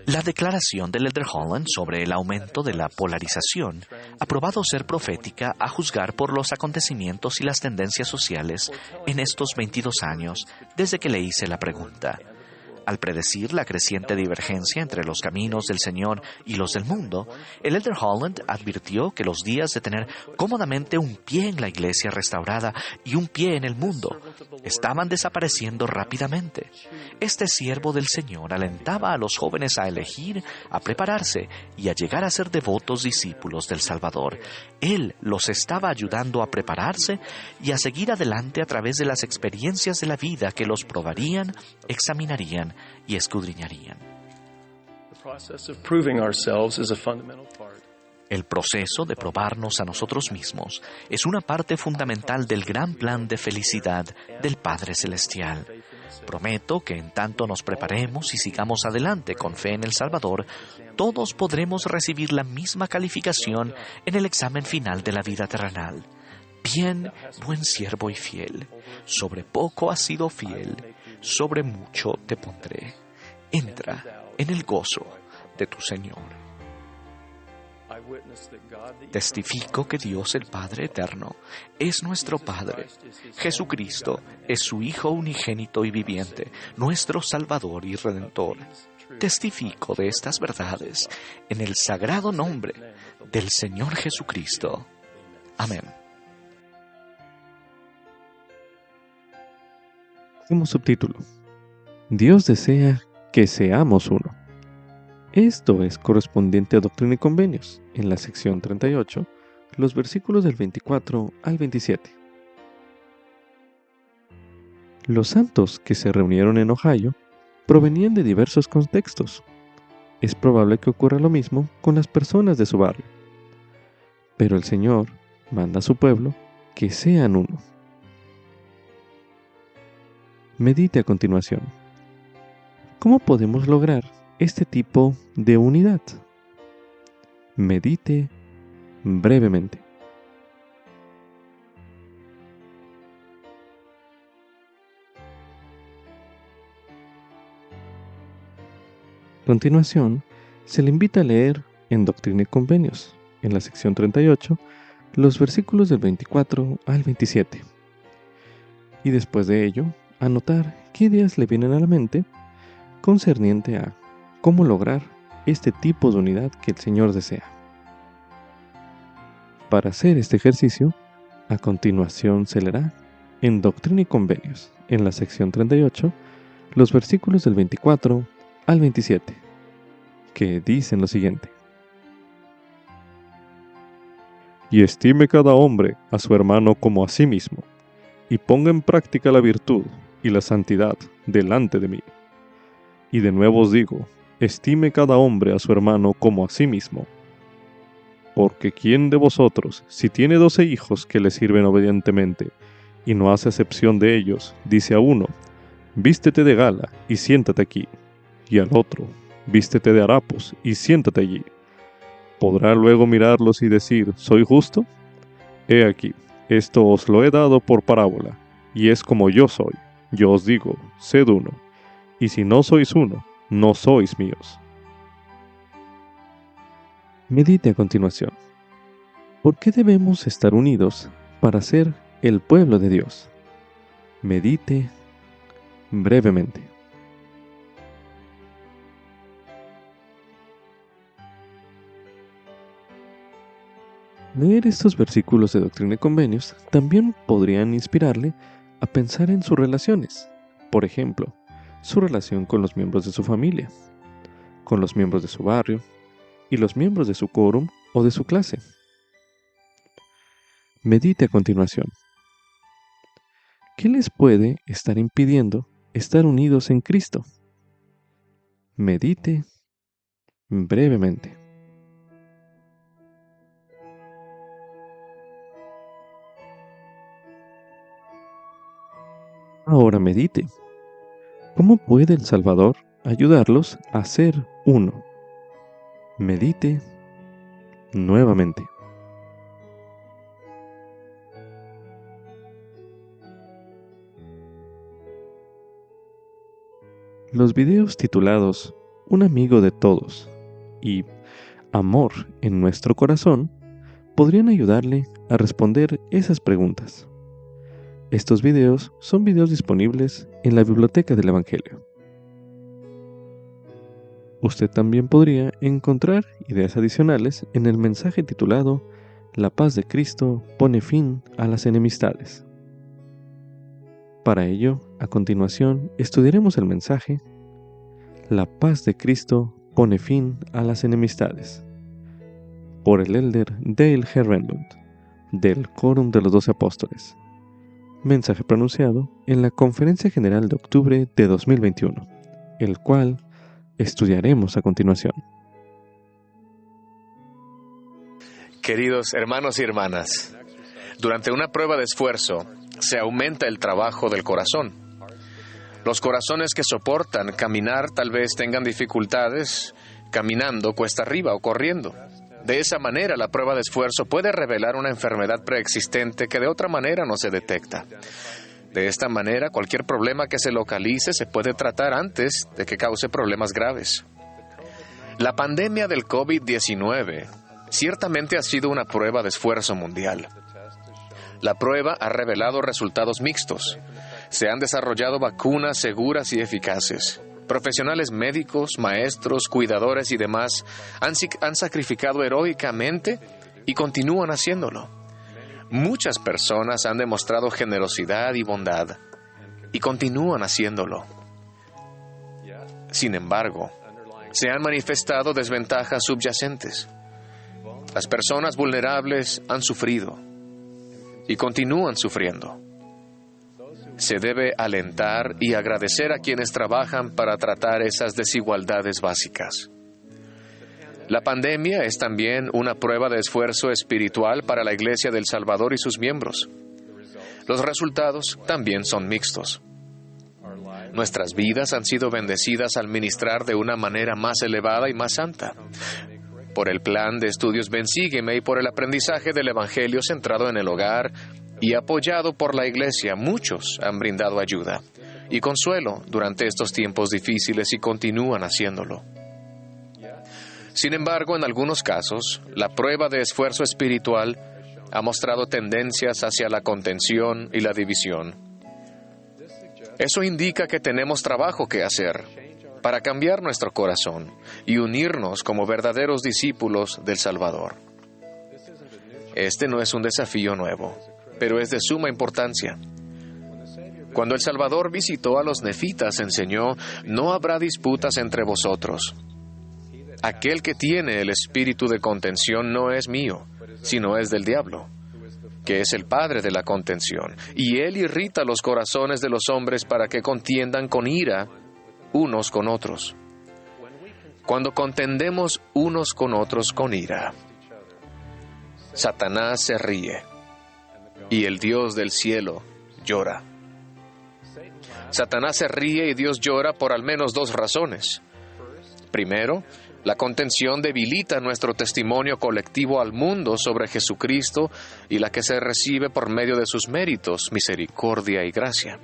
La declaración del elder Holland sobre el aumento de la polarización ha probado ser profética a juzgar por los acontecimientos y las tendencias sociales en estos 22 años desde que le hice la pregunta. Al predecir la creciente divergencia entre los caminos del Señor y los del mundo, el elder Holland advirtió que los días de tener cómodamente un pie en la iglesia restaurada y un pie en el mundo estaban desapareciendo rápidamente. Este siervo del Señor alentaba a los jóvenes a elegir, a prepararse y a llegar a ser devotos discípulos del Salvador. Él los estaba ayudando a prepararse y a seguir adelante a través de las experiencias de la vida que los probarían, examinarían y escudriñarían. El proceso de probarnos a nosotros mismos es una parte fundamental del gran plan de felicidad del Padre Celestial. Prometo que en tanto nos preparemos y sigamos adelante con fe en el Salvador, todos podremos recibir la misma calificación en el examen final de la vida terrenal. Bien, buen siervo y fiel, sobre poco has sido fiel, sobre mucho te pondré. Entra en el gozo de tu Señor. Testifico que Dios el Padre Eterno es nuestro Padre. Jesucristo es su Hijo unigénito y viviente, nuestro Salvador y Redentor. Testifico de estas verdades en el sagrado nombre del Señor Jesucristo. Amén. Como subtítulo: Dios desea que seamos uno. Esto es correspondiente a Doctrina y Convenios, en la sección 38, los versículos del 24 al 27. Los santos que se reunieron en Ohio provenían de diversos contextos. Es probable que ocurra lo mismo con las personas de su barrio. Pero el Señor manda a su pueblo que sean uno. Medite a continuación. ¿Cómo podemos lograr este tipo de unidad? Medite brevemente. A continuación, se le invita a leer en Doctrina y Convenios, en la sección 38, los versículos del 24 al 27. Y después de ello, anotar qué ideas le vienen a la mente concerniente a cómo lograr este tipo de unidad que el Señor desea. Para hacer este ejercicio, a continuación se leerá en Doctrina y Convenios, en la sección 38, los versículos del 24 al 27, que dicen lo siguiente. Y estime cada hombre a su hermano como a sí mismo, y ponga en práctica la virtud y la santidad delante de mí. Y de nuevo os digo, estime cada hombre a su hermano como a sí mismo. Porque ¿quién de vosotros, si tiene 12 hijos que le sirven obedientemente, y no hace acepción de ellos, dice a uno, vístete de gala y siéntate aquí, y al otro, vístete de harapos y siéntate allí? ¿Podrá luego mirarlos y decir, soy justo? He aquí, esto os lo he dado por parábola, y es como yo soy. Yo os digo, sed uno, y si no sois uno, no sois míos. Medite a continuación. ¿Por qué debemos estar unidos para ser el pueblo de Dios? Medite brevemente. Leer estos versículos de Doctrina y Convenios también podrían inspirarle a pensar en sus relaciones. Por ejemplo, su relación con los miembros de su familia, con los miembros de su barrio y los miembros de su quórum o de su clase. Medite a continuación. ¿Qué les puede estar impidiendo estar unidos en Cristo? Medite brevemente. Ahora medite. ¿Cómo puede el Salvador ayudarlos a ser uno? Medite nuevamente. Los videos titulados Un amigo de todos y Amor en nuestro corazón podrían ayudarle a responder esas preguntas. Estos videos son videos disponibles en la Biblioteca del Evangelio. Usted también podría encontrar ideas adicionales en el mensaje titulado La paz de Cristo pone fin a las enemistades. Para ello, a continuación, estudiaremos el mensaje La paz de Cristo pone fin a las enemistades, por el elder Dale G. Renlund, del Quórum de los 12 Apóstoles. Mensaje pronunciado en la Conferencia General de octubre de 2021, el cual estudiaremos a continuación. Queridos hermanos y hermanas, durante una prueba de esfuerzo se aumenta el trabajo del corazón. Los corazones que soportan caminar tal vez tengan dificultades caminando cuesta arriba o corriendo. De esa manera, la prueba de esfuerzo puede revelar una enfermedad preexistente que de otra manera no se detecta. De esta manera, cualquier problema que se localice se puede tratar antes de que cause problemas graves. La pandemia del COVID-19 ciertamente ha sido una prueba de esfuerzo mundial. La prueba ha revelado resultados mixtos. Se han desarrollado vacunas seguras y eficaces. Profesionales médicos, maestros, cuidadores y demás han sacrificado heroicamente y continúan haciéndolo. Muchas personas han demostrado generosidad y bondad y continúan haciéndolo. Sin embargo, se han manifestado desventajas subyacentes. Las personas vulnerables han sufrido y continúan sufriendo. Se debe alentar y agradecer a quienes trabajan para tratar esas desigualdades básicas. La pandemia es también una prueba de esfuerzo espiritual para la Iglesia del Salvador y sus miembros. Los resultados también son mixtos. Nuestras vidas han sido bendecidas al ministrar de una manera más elevada y más santa. Por el plan de estudios Ven Sígueme y por el aprendizaje del Evangelio centrado en el hogar y apoyado por la Iglesia, muchos han brindado ayuda y consuelo durante estos tiempos difíciles y continúan haciéndolo. Sin embargo, en algunos casos, la prueba de esfuerzo espiritual ha mostrado tendencias hacia la contención y la división. Eso indica que tenemos trabajo que hacer para cambiar nuestro corazón y unirnos como verdaderos discípulos del Salvador. Este no es un desafío nuevo, pero es de suma importancia. Cuando el Salvador visitó a los nefitas, enseñó: no habrá disputas entre vosotros. Aquel que tiene el espíritu de contención no es mío, sino es del diablo, que es el padre de la contención, y él irrita los corazones de los hombres para que contiendan con ira unos con otros. Cuando contendemos unos con otros con ira, Satanás se ríe, y el Dios del cielo llora. Satanás se ríe y Dios llora por al menos dos razones. Primero, la contención debilita nuestro testimonio colectivo al mundo sobre Jesucristo y la que se recibe por medio de sus méritos, misericordia y gracia.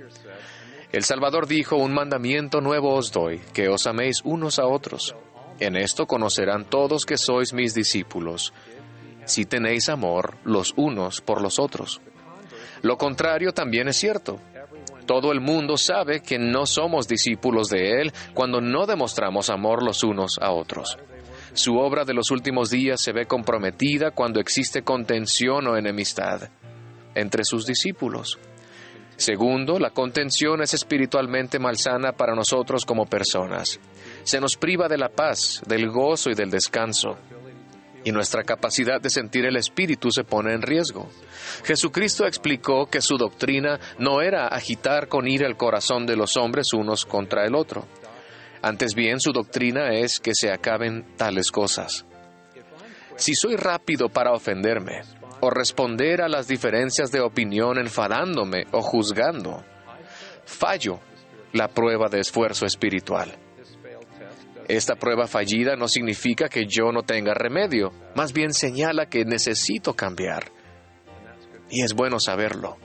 El Salvador dijo: un mandamiento nuevo os doy, que os améis unos a otros. En esto conocerán todos que sois mis discípulos, si tenéis amor los unos por los otros. Lo contrario también es cierto. Todo el mundo sabe que no somos discípulos de Él cuando no demostramos amor los unos a otros. Su obra de los últimos días se ve comprometida cuando existe contención o enemistad entre sus discípulos. Segundo, la contención es espiritualmente malsana para nosotros como personas. Se nos priva de la paz, del gozo y del descanso, y nuestra capacidad de sentir el Espíritu se pone en riesgo. Jesucristo explicó que su doctrina no era agitar con ira el corazón de los hombres unos contra el otro. Antes bien, su doctrina es que se acaben tales cosas. Si soy rápido para ofenderme, o responder a las diferencias de opinión enfadándome o juzgando, fallo la prueba de esfuerzo espiritual. Esta prueba fallida no significa que yo no tenga remedio, más bien señala que necesito cambiar. Y es bueno saberlo.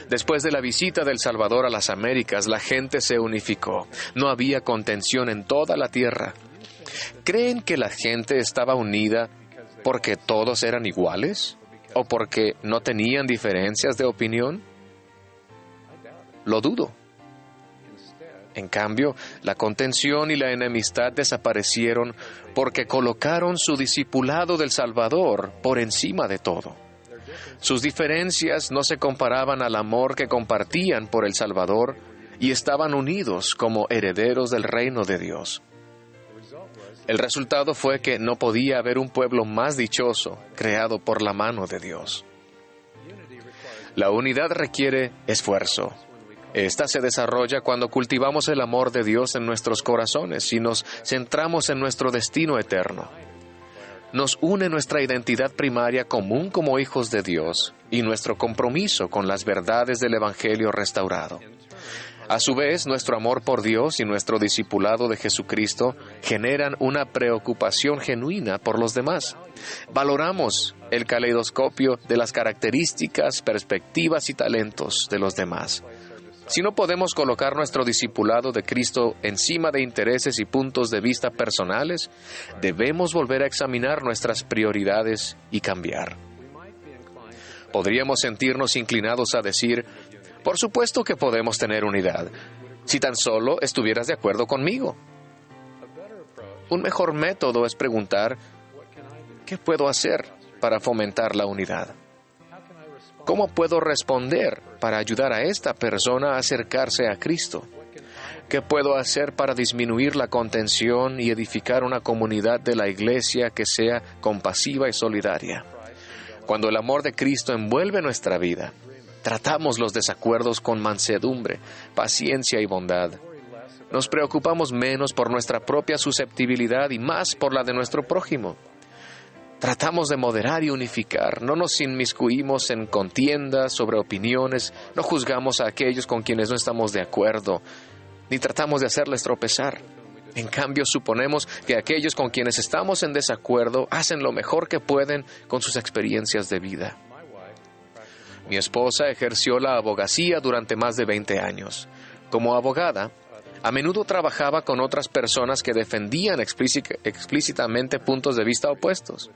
Después de la visita del Salvador a las Américas, la gente se unificó. No había contención en toda la tierra. ¿Creen que la gente estaba unida porque todos eran iguales? ¿O porque no tenían diferencias de opinión? Lo dudo. En cambio, la contención y la enemistad desaparecieron porque colocaron su discipulado del Salvador por encima de todo. Sus diferencias no se comparaban al amor que compartían por el Salvador y estaban unidos como herederos del reino de Dios. El resultado fue que no podía haber un pueblo más dichoso creado por la mano de Dios. La unidad requiere esfuerzo. Esta se desarrolla cuando cultivamos el amor de Dios en nuestros corazones y nos centramos en nuestro destino eterno. Nos une nuestra identidad primaria común como hijos de Dios y nuestro compromiso con las verdades del Evangelio restaurado. A su vez, nuestro amor por Dios y nuestro discipulado de Jesucristo generan una preocupación genuina por los demás. Valoramos el caleidoscopio de las características, perspectivas y talentos de los demás. Si no podemos colocar nuestro discipulado de Cristo encima de intereses y puntos de vista personales, debemos volver a examinar nuestras prioridades y cambiar. Podríamos sentirnos inclinados a decir: por supuesto que podemos tener unidad, si tan solo estuvieras de acuerdo conmigo. Un mejor método es preguntar: ¿qué puedo hacer para fomentar la unidad? ¿Cómo puedo responder para ayudar a esta persona a acercarse a Cristo? ¿Qué puedo hacer para disminuir la contención y edificar una comunidad de la Iglesia que sea compasiva y solidaria? Cuando el amor de Cristo envuelve nuestra vida, tratamos los desacuerdos con mansedumbre, paciencia y bondad. Nos preocupamos menos por nuestra propia susceptibilidad y más por la de nuestro prójimo. Tratamos de moderar y unificar, no nos inmiscuimos en contiendas sobre opiniones, no juzgamos a aquellos con quienes no estamos de acuerdo, ni tratamos de hacerles tropezar. En cambio, suponemos que aquellos con quienes estamos en desacuerdo hacen lo mejor que pueden con sus experiencias de vida. Mi esposa ejerció la abogacía durante más de 20 años. Como abogada, a menudo trabajaba con otras personas que defendían explícitamente puntos de vista opuestos,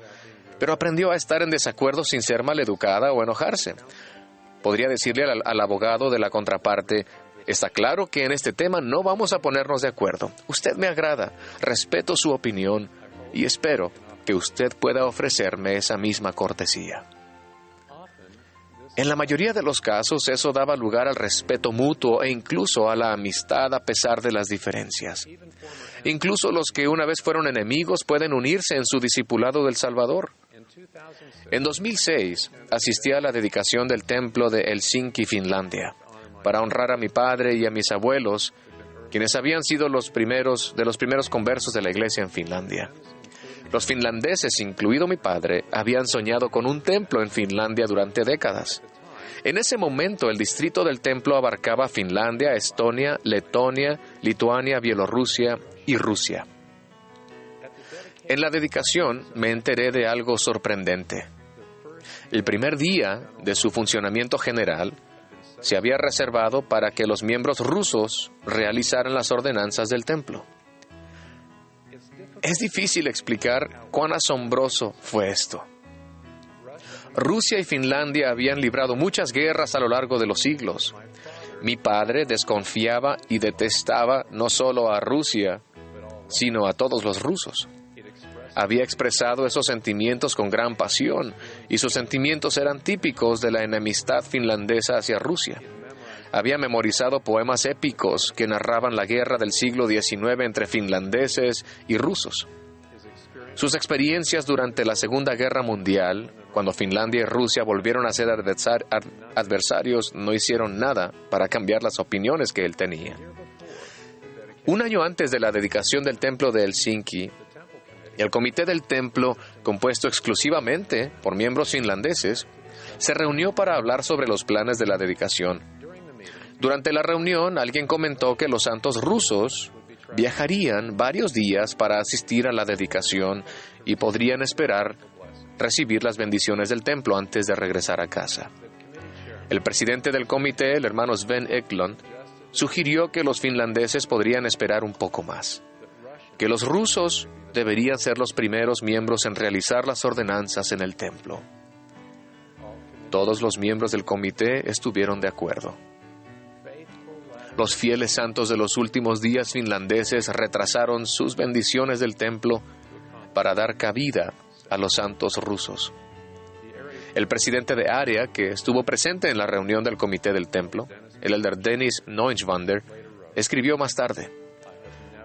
pero aprendió a estar en desacuerdo sin ser maleducada o enojarse. Podría decirle al abogado de la contraparte: está claro que en este tema no vamos a ponernos de acuerdo. Usted me agrada, respeto su opinión y espero que usted pueda ofrecerme esa misma cortesía. En la mayoría de los casos, eso daba lugar al respeto mutuo e incluso a la amistad a pesar de las diferencias. Incluso los que una vez fueron enemigos pueden unirse en su discipulado del Salvador. En 2006, asistí a la dedicación del templo de Helsinki, Finlandia, para honrar a mi padre y a mis abuelos, quienes habían sido de los primeros conversos de la iglesia en Finlandia. Los finlandeses, incluido mi padre, habían soñado con un templo en Finlandia durante décadas. En ese momento, el distrito del templo abarcaba Finlandia, Estonia, Letonia, Lituania, Bielorrusia y Rusia. En la dedicación me enteré de algo sorprendente. El primer día de su funcionamiento general se había reservado para que los miembros rusos realizaran las ordenanzas del templo. Es difícil explicar cuán asombroso fue esto. Rusia y Finlandia habían librado muchas guerras a lo largo de los siglos. Mi padre desconfiaba y detestaba no solo a Rusia, sino a todos los rusos. Había expresado esos sentimientos con gran pasión, y sus sentimientos eran típicos de la enemistad finlandesa hacia Rusia. Había memorizado poemas épicos que narraban la guerra del siglo XIX entre finlandeses y rusos. Sus experiencias durante la Segunda Guerra Mundial, cuando Finlandia y Rusia volvieron a ser adversarios, no hicieron nada para cambiar las opiniones que él tenía. Un año antes de la dedicación del templo de Helsinki, el comité del templo, compuesto exclusivamente por miembros finlandeses, se reunió para hablar sobre los planes de la dedicación. Durante la reunión, alguien comentó que los santos rusos viajarían varios días para asistir a la dedicación y podrían esperar recibir las bendiciones del templo antes de regresar a casa. El presidente del comité, el hermano Sven Eklund, sugirió que los finlandeses podrían esperar un poco más, que los rusos deberían ser los primeros miembros en realizar las ordenanzas en el templo. Todos los miembros del comité estuvieron de acuerdo. Los fieles santos de los últimos días finlandeses retrasaron sus bendiciones del templo para dar cabida a los santos rusos. El presidente de área, que estuvo presente en la reunión del comité del templo, el elder Dennis Neuschwander, escribió más tarde: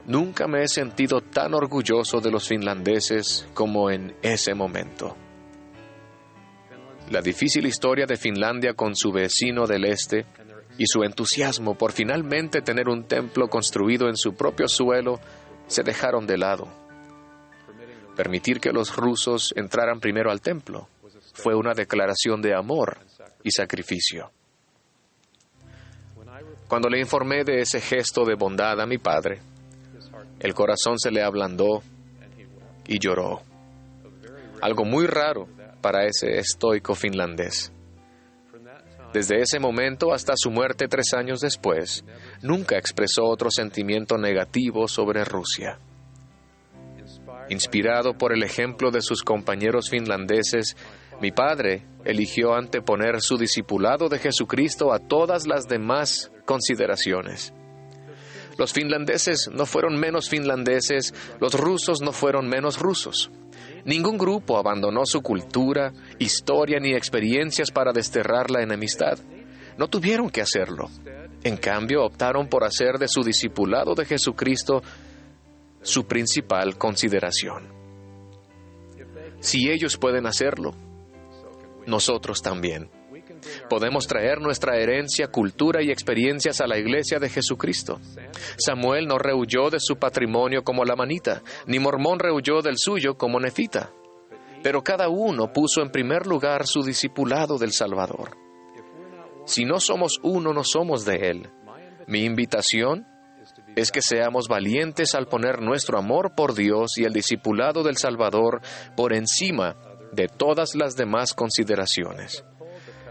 «Nunca me he sentido tan orgulloso de los finlandeses como en ese momento». La difícil historia de Finlandia con su vecino del este y su entusiasmo por finalmente tener un templo construido en su propio suelo se dejaron de lado. Permitir que los rusos entraran primero al templo fue una declaración de amor y sacrificio. Cuando le informé de ese gesto de bondad a mi padre, el corazón se le ablandó y lloró. Algo muy raro para ese estoico finlandés. Desde ese momento hasta su muerte 3 años después, nunca expresó otro sentimiento negativo sobre Rusia. Inspirado por el ejemplo de sus compañeros finlandeses, mi padre eligió anteponer su discipulado de Jesucristo a todas las demás consideraciones. Los finlandeses no fueron menos finlandeses, los rusos no fueron menos rusos. Ningún grupo abandonó su cultura, historia ni experiencias para desterrar la enemistad. No tuvieron que hacerlo. En cambio, optaron por hacer de su discipulado de Jesucristo su principal consideración. Si ellos pueden hacerlo, nosotros también. Podemos traer nuestra herencia, cultura y experiencias a la iglesia de Jesucristo. Samuel no rehuyó de su patrimonio como Lamanita, ni Mormón rehuyó del suyo como Nefita. Pero cada uno puso en primer lugar su discipulado del Salvador. Si no somos uno, no somos de Él. Mi invitación es que seamos valientes al poner nuestro amor por Dios y el discipulado del Salvador por encima de todas las demás consideraciones.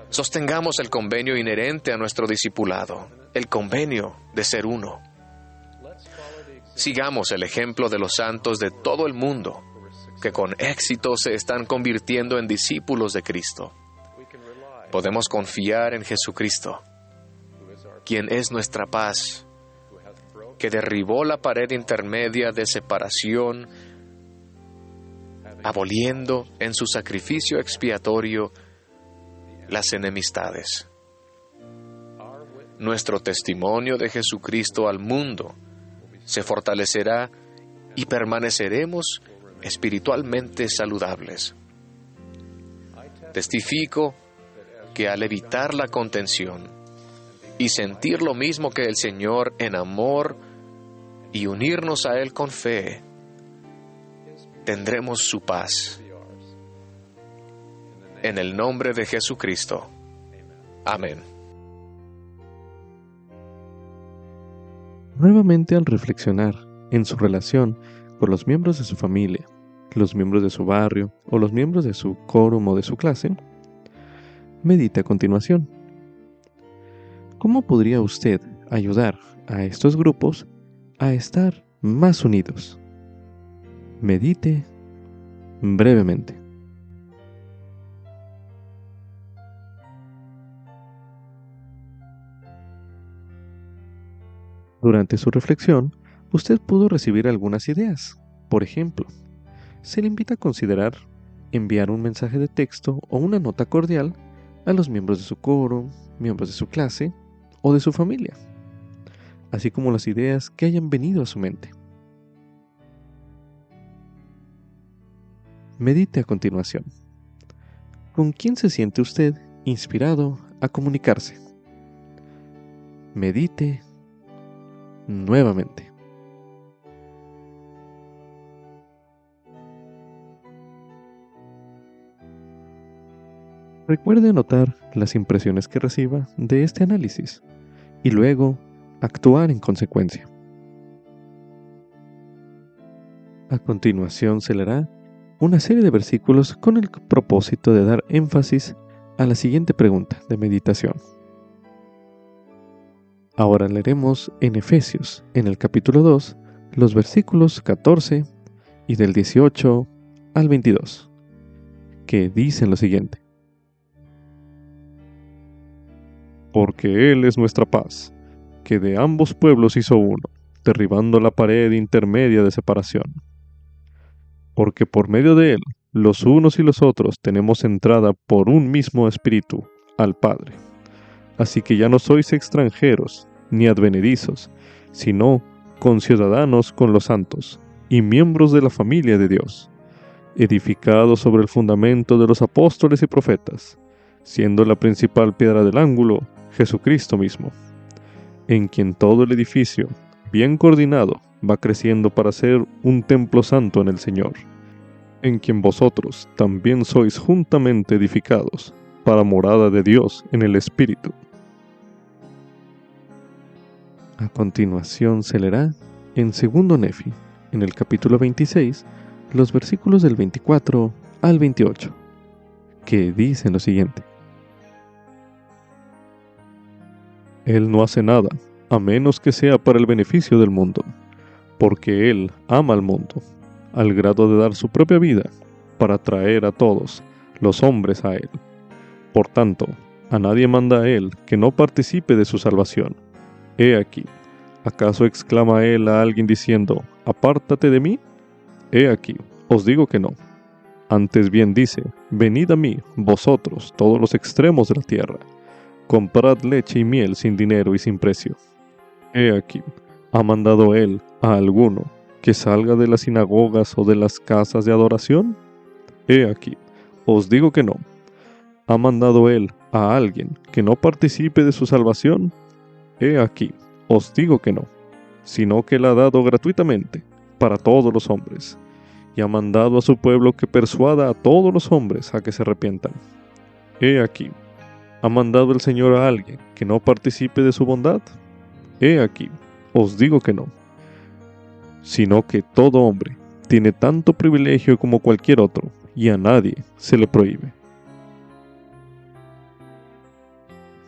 Sostengamos el convenio inherente a nuestro discipulado, el convenio de ser uno. Sigamos el ejemplo de los santos de todo el mundo, que con éxito se están convirtiendo en discípulos de Cristo. Podemos confiar en Jesucristo, quien es nuestra paz, que derribó la pared intermedia de separación aboliendo en su sacrificio expiatorio las enemistades. Nuestro testimonio de Jesucristo al mundo se fortalecerá y permaneceremos espiritualmente saludables. Testifico que al evitar la contención y sentir lo mismo que el Señor en amor y unirnos a Él con fe, tendremos su paz. En el nombre de Jesucristo. Amén. Nuevamente, al reflexionar en su relación con los miembros de su familia, los miembros de su barrio o los miembros de su quórum o de su clase, medite a continuación. ¿Cómo podría usted ayudar a estos grupos a estar más unidos? Medite brevemente. Durante su reflexión, usted pudo recibir algunas ideas. Por ejemplo, se le invita a considerar enviar un mensaje de texto o una nota cordial a los miembros de su coro, miembros de su clase o de su familia, así como las ideas que hayan venido a su mente. Medite a continuación. ¿Con quién se siente usted inspirado a comunicarse? Medite nuevamente. Recuerde anotar las impresiones que reciba de este análisis y luego actuar en consecuencia. A continuación se leerá una serie de versículos con el propósito de dar énfasis a la siguiente pregunta de meditación. Ahora leeremos en Efesios, en el capítulo 2, los versículos 14 y del 18 al 22, que dicen lo siguiente. Porque Él es nuestra paz, que de ambos pueblos hizo uno, derribando la pared intermedia de separación. Porque por medio de Él, los unos y los otros tenemos entrada por un mismo Espíritu al Padre. Así que ya no sois extranjeros ni advenedizos, sino conciudadanos con los santos y miembros de la familia de Dios, edificados sobre el fundamento de los apóstoles y profetas, siendo la principal piedra del ángulo Jesucristo mismo, en quien todo el edificio, bien coordinado, va creciendo para ser un templo santo en el Señor, en quien vosotros también sois juntamente edificados para morada de Dios en el Espíritu. A continuación se leerá en 2 Nefi, en el capítulo 26, los versículos del 24 al 28, que dicen lo siguiente. Él no hace nada, a menos que sea para el beneficio del mundo, porque Él ama al mundo, al grado de dar su propia vida, para traer a todos los hombres a Él. Por tanto, a nadie manda a Él que no participe de su salvación. He aquí, ¿acaso exclama Él a alguien diciendo, apártate de mí? He aquí, os digo que no. Antes bien dice, venid a mí, vosotros, todos los extremos de la tierra, comprad leche y miel sin dinero y sin precio. He aquí, ¿ha mandado Él a alguno que salga de las sinagogas o de las casas de adoración? He aquí, os digo que no. ¿Ha mandado Él a alguien que no participe de su salvación? He aquí, os digo que no, sino que Él ha dado gratuitamente para todos los hombres, y ha mandado a su pueblo que persuada a todos los hombres a que se arrepientan. He aquí, ¿ha mandado el Señor a alguien que no participe de su bondad? He aquí, os digo que no, sino que todo hombre tiene tanto privilegio como cualquier otro, y a nadie se le prohíbe.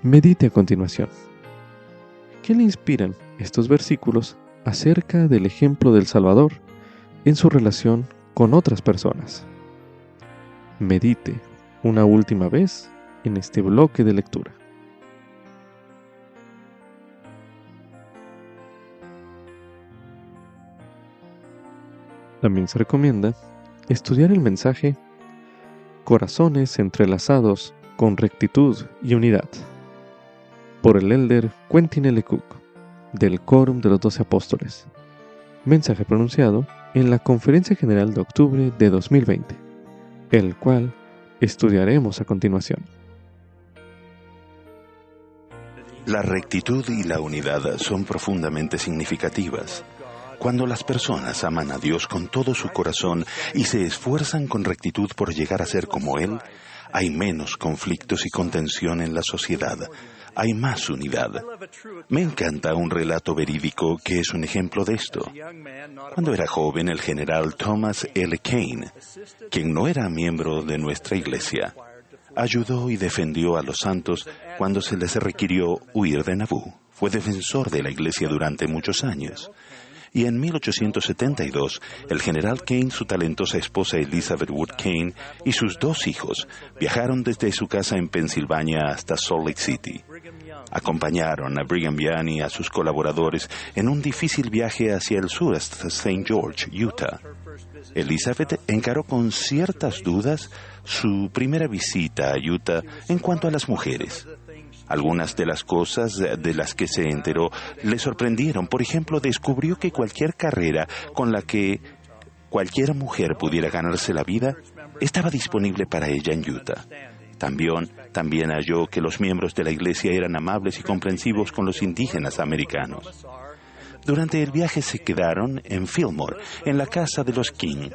Medite a continuación. ¿Qué le inspiran estos versículos acerca del ejemplo del Salvador en su relación con otras personas? Medite una última vez en este bloque de lectura. También se recomienda estudiar el mensaje Corazones entrelazados con rectitud y unidad, por el elder Quentin L. Cook, del Quórum de los 12 Apóstoles. Mensaje pronunciado en la Conferencia General de octubre de 2020, el cual estudiaremos a continuación. La rectitud y la unidad son profundamente significativas. Cuando las personas aman a Dios con todo su corazón y se esfuerzan con rectitud por llegar a ser como Él, hay menos conflictos y contención en la sociedad. Hay más unidad. Me encanta un relato verídico que es un ejemplo de esto. Cuando era joven, el general Thomas L. Kane, quien no era miembro de nuestra iglesia, ayudó y defendió a los santos cuando se les requirió huir de Nabú. Fue defensor de la iglesia durante muchos años. Y en 1872, el general Kane, su talentosa esposa Elizabeth Wood Kane y sus 2 hijos viajaron desde su casa en Pensilvania hasta Salt Lake City. Acompañaron a Brigham Young y a sus colaboradores en un difícil viaje hacia el sur hasta St. George, Utah. Elizabeth encaró con ciertas dudas su primera visita a Utah en cuanto a las mujeres. Algunas de las cosas de las que se enteró le sorprendieron. Por ejemplo, descubrió que cualquier carrera con la que cualquier mujer pudiera ganarse la vida estaba disponible para ella en Utah. También halló que los miembros de la iglesia eran amables y comprensivos con los indígenas americanos. Durante el viaje se quedaron en Fillmore, en la casa de los King.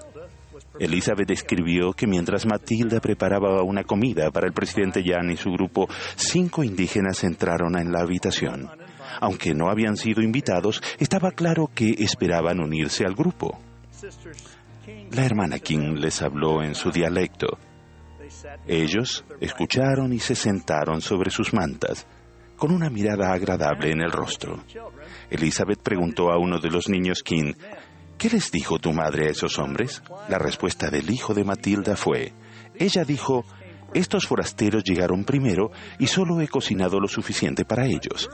Elizabeth escribió que mientras Matilda preparaba una comida para el presidente Young y su grupo, 5 indígenas entraron en la habitación. Aunque no habían sido invitados, estaba claro que esperaban unirse al grupo. La hermana King les habló en su dialecto. Ellos escucharon y se sentaron sobre sus mantas, con una mirada agradable en el rostro. Elizabeth preguntó a uno de los niños King, ¿qué les dijo tu madre a esos hombres? La respuesta del hijo de Matilda fue, ella dijo, estos forasteros llegaron primero y solo he cocinado lo suficiente para ellos.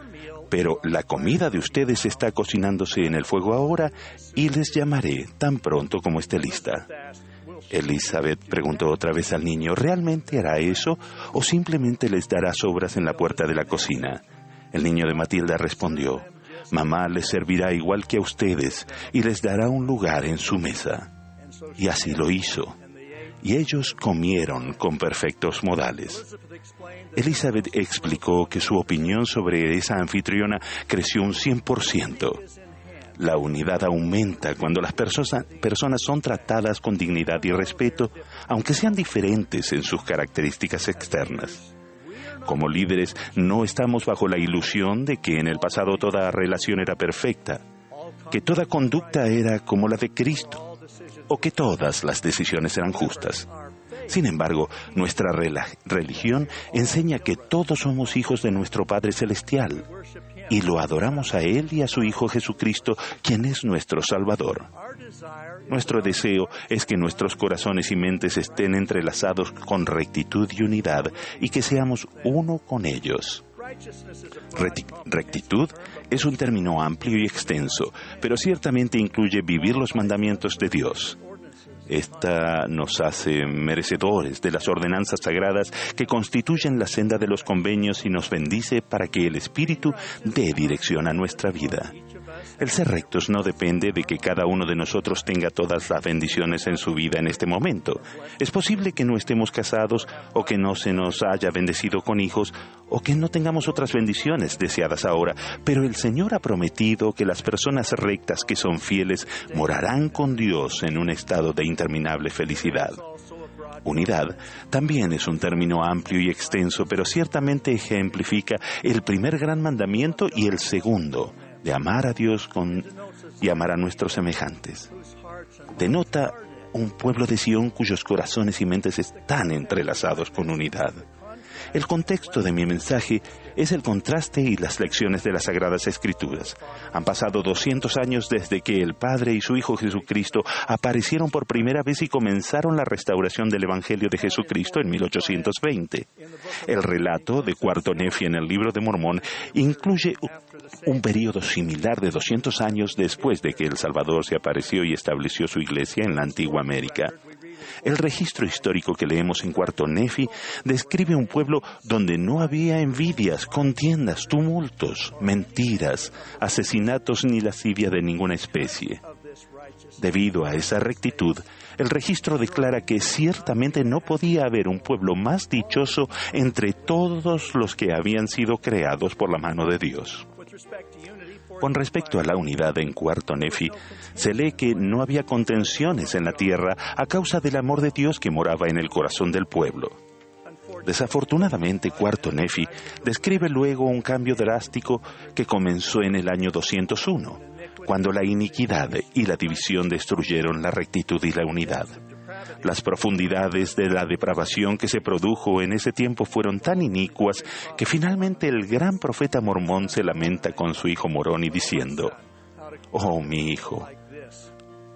Pero la comida de ustedes está cocinándose en el fuego ahora y les llamaré tan pronto como esté lista. Elizabeth preguntó otra vez al niño, ¿realmente hará eso o simplemente les dará sobras en la puerta de la cocina? El niño de Matilda respondió, mamá les servirá igual que a ustedes y les dará un lugar en su mesa. Y así lo hizo. Y ellos comieron con perfectos modales. Elizabeth explicó que su opinión sobre esa anfitriona creció un 100%. La unidad aumenta cuando las personas son tratadas con dignidad y respeto, aunque sean diferentes en sus características externas. Como líderes, no estamos bajo la ilusión de que en el pasado toda relación era perfecta, que toda conducta era como la de Cristo, o que todas las decisiones eran justas. Sin embargo, nuestra religión enseña que todos somos hijos de nuestro Padre Celestial y lo adoramos a Él y a su Hijo Jesucristo, quien es nuestro Salvador. Nuestro deseo es que nuestros corazones y mentes estén entrelazados con rectitud y unidad y que seamos uno con ellos. Rectitud es un término amplio y extenso, pero ciertamente incluye vivir los mandamientos de Dios. Esta nos hace merecedores de las ordenanzas sagradas que constituyen la senda de los convenios y nos bendice para que el Espíritu dé dirección a nuestra vida. El ser rectos no depende de que cada uno de nosotros tenga todas las bendiciones en su vida en este momento. Es posible que no estemos casados o que no se nos haya bendecido con hijos o que no tengamos otras bendiciones deseadas ahora, pero el Señor ha prometido que las personas rectas que son fieles morarán con Dios en un estado de interminable felicidad. Unidad también es un término amplio y extenso, pero ciertamente ejemplifica el primer gran mandamiento y el segundo, de amar a Dios y amar a nuestros semejantes. Denota un pueblo de Sion cuyos corazones y mentes están entrelazados con unidad. El contexto de mi mensaje es el contraste y las lecciones de las Sagradas Escrituras. Han pasado 200 años desde que el Padre y su Hijo Jesucristo aparecieron por primera vez y comenzaron la restauración del Evangelio de Jesucristo en 1820. El relato de Cuarto Nefi en el Libro de Mormón incluye un período similar de 200 años después de que el Salvador se apareció y estableció su iglesia en la antigua América. El registro histórico que leemos en Cuarto Nefi describe un pueblo donde no había envidias, contiendas, tumultos, mentiras, asesinatos ni lascivia de ninguna especie. Debido a esa rectitud, el registro declara que ciertamente no podía haber un pueblo más dichoso entre todos los que habían sido creados por la mano de Dios. Con respecto a la unidad en Cuarto Nefi, se lee que no había contenciones en la tierra a causa del amor de Dios que moraba en el corazón del pueblo. Desafortunadamente, Cuarto Nefi describe luego un cambio drástico que comenzó en el año 201, cuando la iniquidad y la división destruyeron la rectitud y la unidad. Las profundidades de la depravación que se produjo en ese tiempo fueron tan inicuas que finalmente el gran profeta Mormón se lamenta con su hijo Moroni diciendo: «Oh, mi hijo,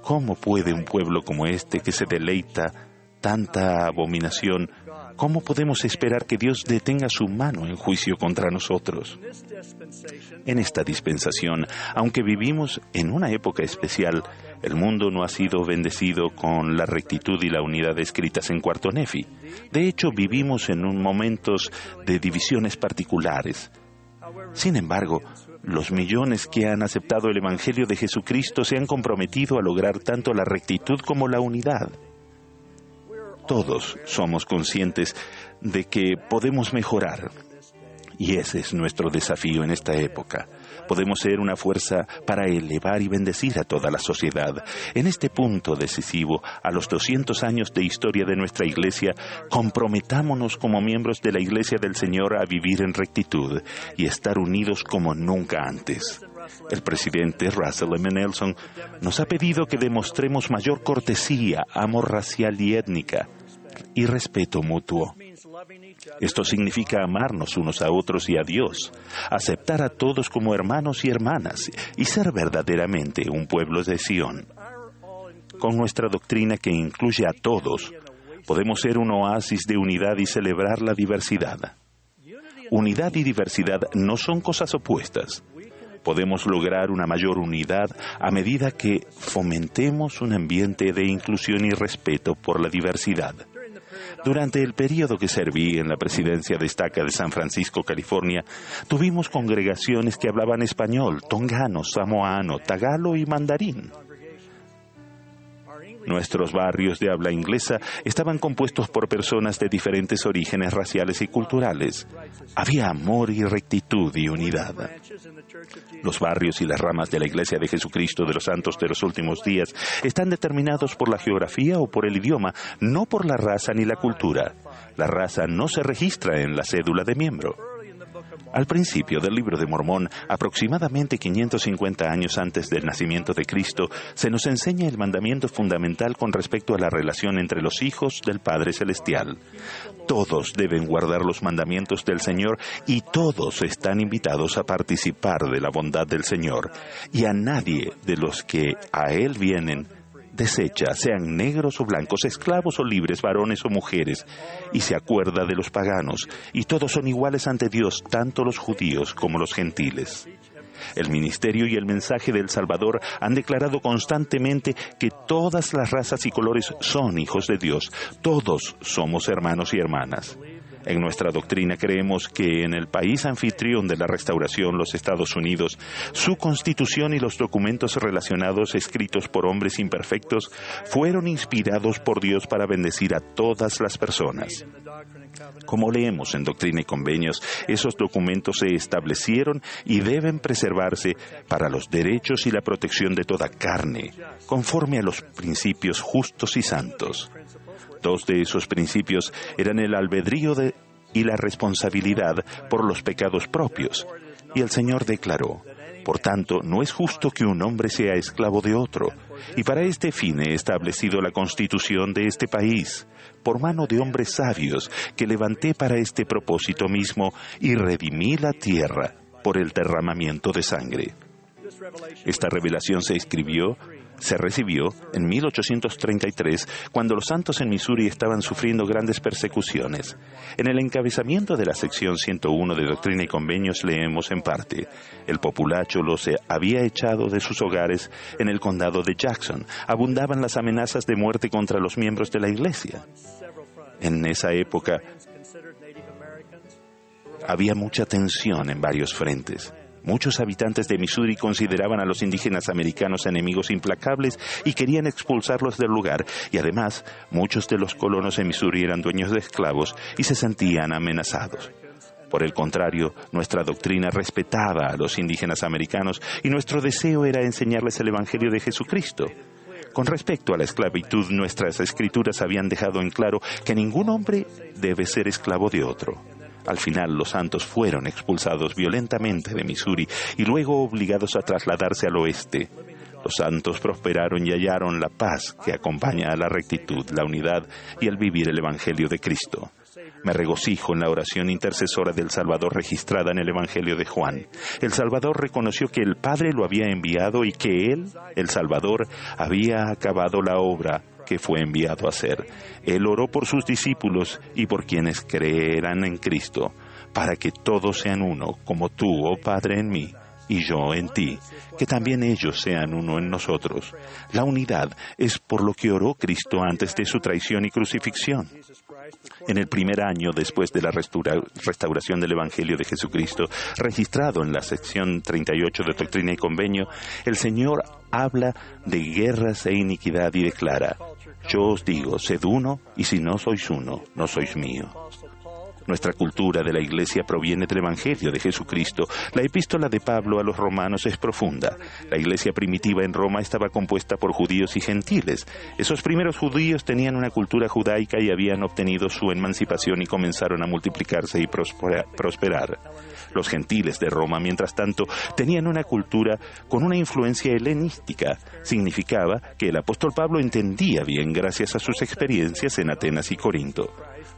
¿cómo puede un pueblo como este que se deleita tanta abominación, cómo podemos esperar que Dios detenga su mano en juicio contra nosotros?» En esta dispensación, aunque vivimos en una época especial, el mundo no ha sido bendecido con la rectitud y la unidad escritas en Cuarto Nefi. De hecho, vivimos en momentos de divisiones particulares. Sin embargo, los millones que han aceptado el Evangelio de Jesucristo se han comprometido a lograr tanto la rectitud como la unidad. Todos somos conscientes de que podemos mejorar. Y ese es nuestro desafío en esta época. Podemos ser una fuerza para elevar y bendecir a toda la sociedad. En este punto decisivo, a los 200 años de historia de nuestra Iglesia, comprometámonos como miembros de la Iglesia del Señor a vivir en rectitud y estar unidos como nunca antes. El presidente Russell M. Nelson nos ha pedido que demostremos mayor cortesía, amor racial y étnica y respeto mutuo. Esto significa amarnos unos a otros y a Dios, aceptar a todos como hermanos y hermanas y ser verdaderamente un pueblo de Sión. Con nuestra doctrina que incluye a todos, podemos ser un oasis de unidad y celebrar la diversidad. Unidad y diversidad no son cosas opuestas. Podemos lograr una mayor unidad a medida que fomentemos un ambiente de inclusión y respeto por la diversidad. Durante el período que serví en la presidencia de Estaca de San Francisco, California, tuvimos congregaciones que hablaban español, tongano, samoano, tagalo y mandarín. Nuestros barrios de habla inglesa estaban compuestos por personas de diferentes orígenes raciales y culturales. Había amor y rectitud y unidad. Los barrios y las ramas de la Iglesia de Jesucristo de los Santos de los Últimos Días están determinados por la geografía o por el idioma, no por la raza ni la cultura. La raza no se registra en la cédula de miembro. Al principio del Libro de Mormón, aproximadamente 550 años antes del nacimiento de Cristo, se nos enseña el mandamiento fundamental con respecto a la relación entre los hijos del Padre Celestial. Todos deben guardar los mandamientos del Señor y todos están invitados a participar de la bondad del Señor. Y a nadie de los que a Él vienen desecha, sean negros o blancos, esclavos o libres, varones o mujeres, y se acuerda de los paganos, y todos son iguales ante Dios, tanto los judíos como los gentiles. El ministerio y el mensaje del Salvador han declarado constantemente que todas las razas y colores son hijos de Dios. Todos somos hermanos y hermanas. En nuestra doctrina creemos que en el país anfitrión de la restauración, los Estados Unidos, su constitución y los documentos relacionados escritos por hombres imperfectos fueron inspirados por Dios para bendecir a todas las personas. Como leemos en Doctrina y Convenios, esos documentos se establecieron y deben preservarse para los derechos y la protección de toda carne, conforme a los principios justos y santos. Dos de esos principios eran el albedrío y la responsabilidad por los pecados propios. Y el Señor declaró: por tanto, no es justo que un hombre sea esclavo de otro. Y para este fin he establecido la constitución de este país, por mano de hombres sabios, que levanté para este propósito mismo, y redimí la tierra por el derramamiento de sangre. Esta revelación se escribió Se recibió en 1833, cuando los santos en Missouri estaban sufriendo grandes persecuciones. En el encabezamiento de la sección 101 de Doctrina y Convenios leemos en parte: el populacho los había echado de sus hogares en el condado de Jackson. Abundaban las amenazas de muerte contra los miembros de la iglesia. En esa época había mucha tensión en varios frentes. Muchos habitantes de Missouri consideraban a los indígenas americanos enemigos implacables y querían expulsarlos del lugar, y además muchos de los colonos en Missouri eran dueños de esclavos y se sentían amenazados. Por el contrario, nuestra doctrina respetaba a los indígenas americanos y nuestro deseo era enseñarles el Evangelio de Jesucristo. Con respecto a la esclavitud, nuestras escrituras habían dejado en claro que ningún hombre debe ser esclavo de otro. Al final, los santos fueron expulsados violentamente de Missouri y luego obligados a trasladarse al oeste. Los santos prosperaron y hallaron la paz que acompaña a la rectitud, la unidad y el vivir el Evangelio de Cristo. Me regocijo en la oración intercesora del Salvador registrada en el Evangelio de Juan. El Salvador reconoció que el Padre lo había enviado y que Él, el Salvador, había acabado la obra que fue enviado a hacer. Él oró por sus discípulos y por quienes creerán en Cristo, para que todos sean uno, como tú, oh Padre, en mí, y yo en ti, que también ellos sean uno en nosotros. La unidad es por lo que oró Cristo antes de su traición y crucifixión. En el primer año después de la restauración del Evangelio de Jesucristo, registrado en la sección 38 de Doctrina y Convenio, el Señor habla de guerras e iniquidad y declara: yo os digo, sed uno, y si no sois uno, no sois mío. Nuestra cultura de la Iglesia proviene del Evangelio de Jesucristo. La epístola de Pablo a los romanos es profunda. La Iglesia primitiva en Roma estaba compuesta por judíos y gentiles. Esos primeros judíos tenían una cultura judaica y habían obtenido su emancipación y comenzaron a multiplicarse y prosperar. Los gentiles de Roma, mientras tanto, tenían una cultura con una influencia helenística. Significaba que el apóstol Pablo entendía bien gracias a sus experiencias en Atenas y Corinto.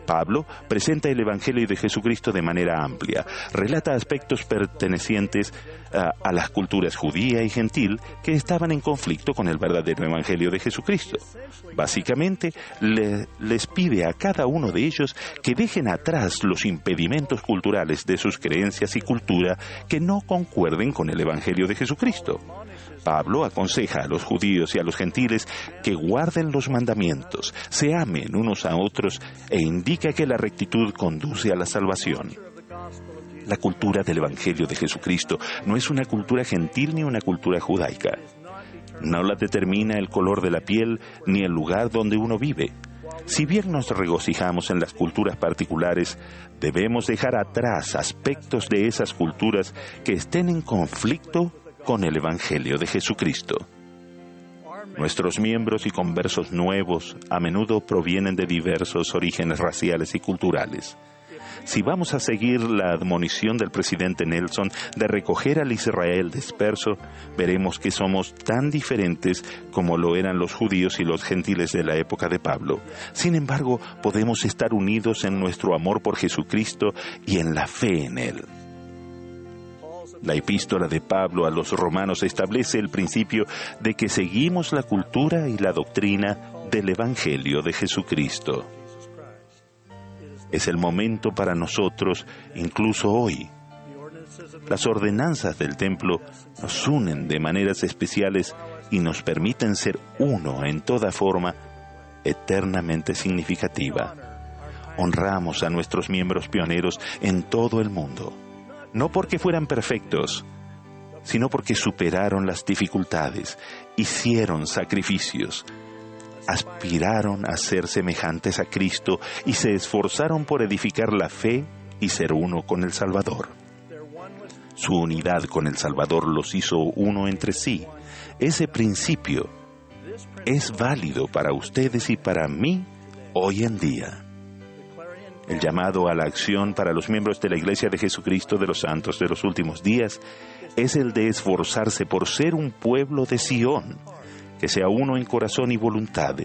Pablo presenta el Evangelio de Jesucristo de manera amplia, relata aspectos pertenecientes a las culturas judía y gentil que estaban en conflicto con el verdadero Evangelio de Jesucristo. Básicamente, les pide a cada uno de ellos que dejen atrás los impedimentos culturales de sus creencias y cultura que no concuerden con el Evangelio de Jesucristo. Pablo aconseja a los judíos y a los gentiles que guarden los mandamientos, se amen unos a otros e indica que la rectitud conduce a la salvación. La cultura del Evangelio de Jesucristo no es una cultura gentil ni una cultura judaica. No la determina el color de la piel ni el lugar donde uno vive. Si bien nos regocijamos en las culturas particulares, debemos dejar atrás aspectos de esas culturas que estén en conflicto con el Evangelio de Jesucristo. Nuestros miembros y conversos nuevos a menudo provienen de diversos orígenes raciales y culturales. Si vamos a seguir la admonición del presidente Nelson de recoger al Israel disperso, veremos que somos tan diferentes como lo eran los judíos y los gentiles de la época de Pablo. Sin embargo, podemos estar unidos en nuestro amor por Jesucristo y en la fe en Él. La epístola de Pablo a los romanos establece el principio de que seguimos la cultura y la doctrina del Evangelio de Jesucristo. Es el momento para nosotros, incluso hoy. Las ordenanzas del templo nos unen de maneras especiales y nos permiten ser uno en toda forma eternamente significativa. Honramos a nuestros miembros pioneros en todo el mundo. No porque fueran perfectos, sino porque superaron las dificultades, hicieron sacrificios, aspiraron a ser semejantes a Cristo y se esforzaron por edificar la fe y ser uno con el Salvador. Su unidad con el Salvador los hizo uno entre sí. Ese principio es válido para ustedes y para mí hoy en día. El llamado a la acción para los miembros de la Iglesia de Jesucristo de los Santos de los Últimos Días es el de esforzarse por ser un pueblo de Sión, que sea uno en corazón y voluntad,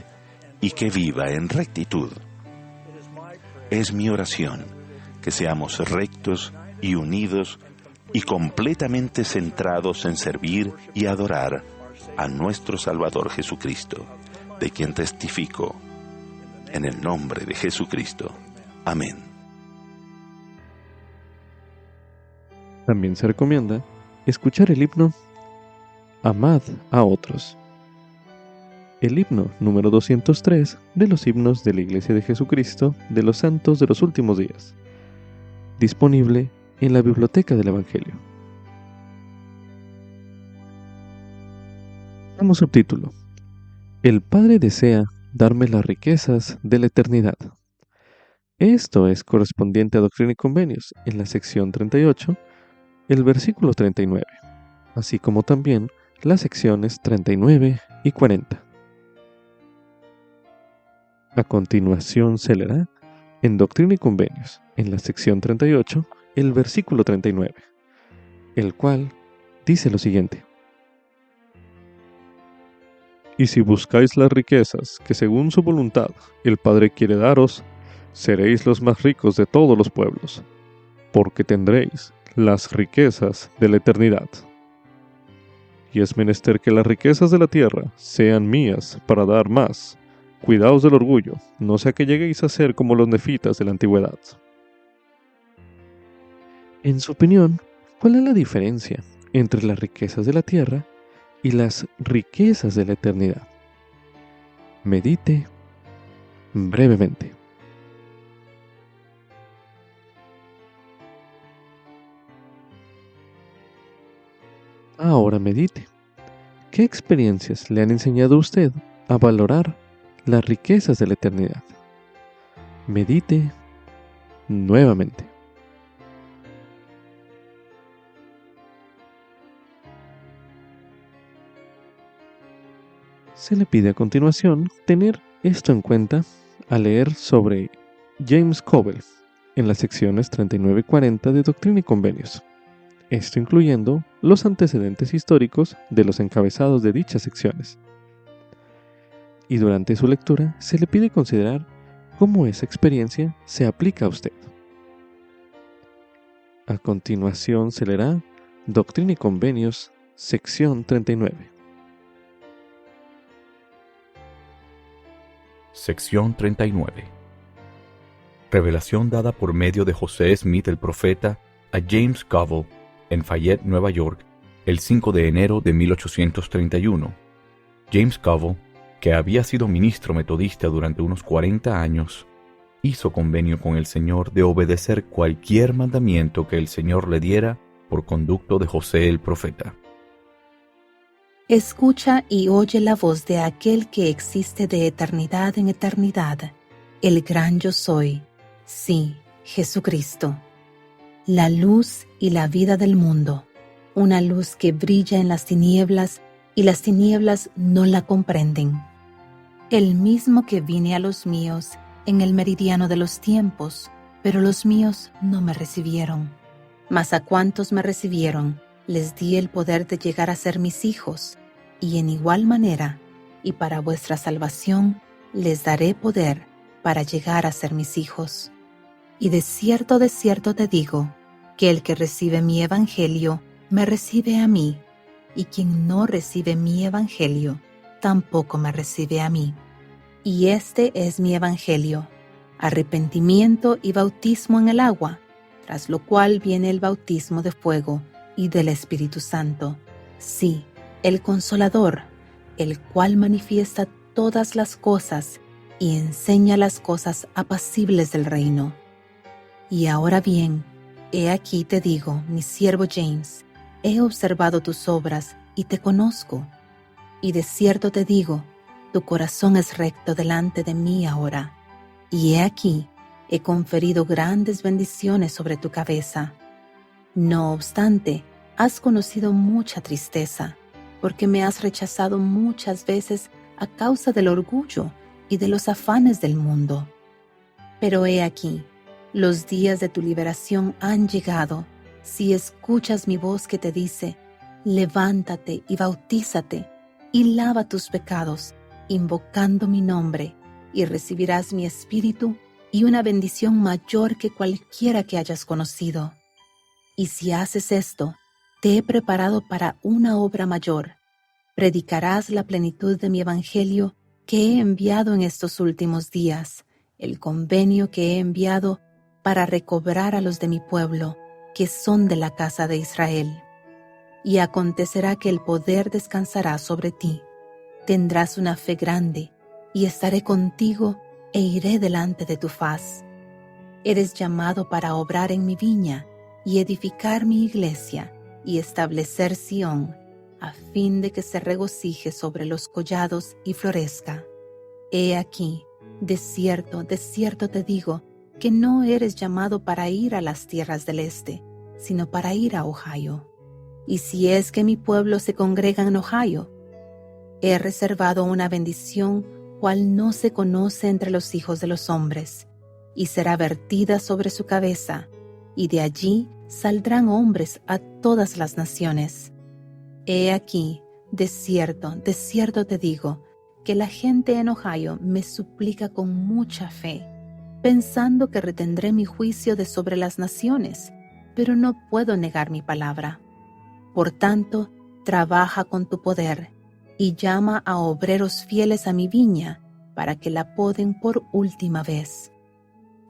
y que viva en rectitud. Es mi oración que seamos rectos y unidos y completamente centrados en servir y adorar a nuestro Salvador Jesucristo, de quien testifico, en el nombre de Jesucristo. Amén. También se recomienda escuchar el himno Amad a otros. El himno número 203 de los himnos de la Iglesia de Jesucristo de los Santos de los Últimos Días, disponible en la Biblioteca del Evangelio. Como subtítulo: El Padre desea darme las riquezas de la eternidad. Esto es correspondiente a Doctrina y Convenios, en la sección 38, el versículo 39, así como también las secciones 39 y 40. A continuación se leerá en Doctrina y Convenios, en la sección 38, el versículo 39, el cual dice lo siguiente: Y si buscáis las riquezas que según su voluntad el Padre quiere daros, seréis los más ricos de todos los pueblos, porque tendréis las riquezas de la eternidad. Y es menester que las riquezas de la tierra sean mías para dar más. Cuidaos del orgullo, no sea que lleguéis a ser como los nefitas de la antigüedad. En su opinión, ¿cuál es la diferencia entre las riquezas de la tierra y las riquezas de la eternidad? Medite brevemente. Ahora medite. ¿Qué experiencias le han enseñado a usted a valorar las riquezas de la eternidad? Medite nuevamente. Se le pide a continuación tener esto en cuenta al leer sobre James Covell en las secciones 39 y 40 de Doctrina y Convenios, esto incluyendo los antecedentes históricos de los encabezados de dichas secciones. Y durante su lectura se le pide considerar cómo esa experiencia se aplica a usted. A continuación se leerá Doctrina y Convenios, sección 39. Sección 39. Revelación dada por medio de José Smith el profeta a James Covell en Fayette, Nueva York, el 5 de enero de 1831. James Covell, que había sido ministro metodista durante unos 40 años, hizo convenio con el Señor de obedecer cualquier mandamiento que el Señor le diera por conducto de José el profeta. Escucha y oye la voz de aquel que existe de eternidad en eternidad, el gran yo soy, sí, Jesucristo, la luz y la vida del mundo, una luz que brilla en las tinieblas y las tinieblas no la comprenden. El mismo que vine a los míos en el meridiano de los tiempos, pero los míos no me recibieron. Mas a cuantos me recibieron, les di el poder de llegar a ser mis hijos, y en igual manera, y para vuestra salvación, les daré poder para llegar a ser mis hijos. Y de cierto te digo, que el que recibe mi evangelio, me recibe a mí, y quien no recibe mi evangelio, tampoco me recibe a mí. Y este es mi evangelio, arrepentimiento y bautismo en el agua, tras lo cual viene el bautismo de fuego y del Espíritu Santo. Sí, el Consolador, el cual manifiesta todas las cosas y enseña las cosas apacibles del reino. Y ahora bien, he aquí te digo, mi siervo James, he observado tus obras y te conozco. Y de cierto te digo, tu corazón es recto delante de mí ahora. Y he aquí, he conferido grandes bendiciones sobre tu cabeza. No obstante, has conocido mucha tristeza, porque me has rechazado muchas veces a causa del orgullo y de los afanes del mundo. Pero he aquí, los días de tu liberación han llegado, si escuchas mi voz que te dice, levántate y bautízate, y lava tus pecados, invocando mi nombre, y recibirás mi espíritu y una bendición mayor que cualquiera que hayas conocido. Y si haces esto, te he preparado para una obra mayor, Predicarás la plenitud de mi evangelio que he enviado en estos últimos días, el convenio que he enviado para recobrar a los de mi pueblo, que son de la casa de Israel. Y acontecerá que el poder descansará sobre ti. Tendrás una fe grande, y estaré contigo e iré delante de tu faz. Eres llamado para obrar en mi viña, y edificar mi iglesia, y establecer Sión, a fin de que se regocije sobre los collados y florezca. He aquí, de cierto te digo, que no eres llamado para ir a las tierras del este, sino para ir a Ohio. Y si es que mi pueblo se congrega en Ohio, he reservado una bendición cual no se conoce entre los hijos de los hombres, y será vertida sobre su cabeza, y de allí saldrán hombres a todas las naciones. He aquí, de cierto te digo, que la gente en Ohio me suplica con mucha fe, pensando que retendré mi juicio de sobre las naciones, pero no puedo negar mi palabra. Por tanto, trabaja con tu poder, y llama a obreros fieles a mi viña, para que la poden por última vez.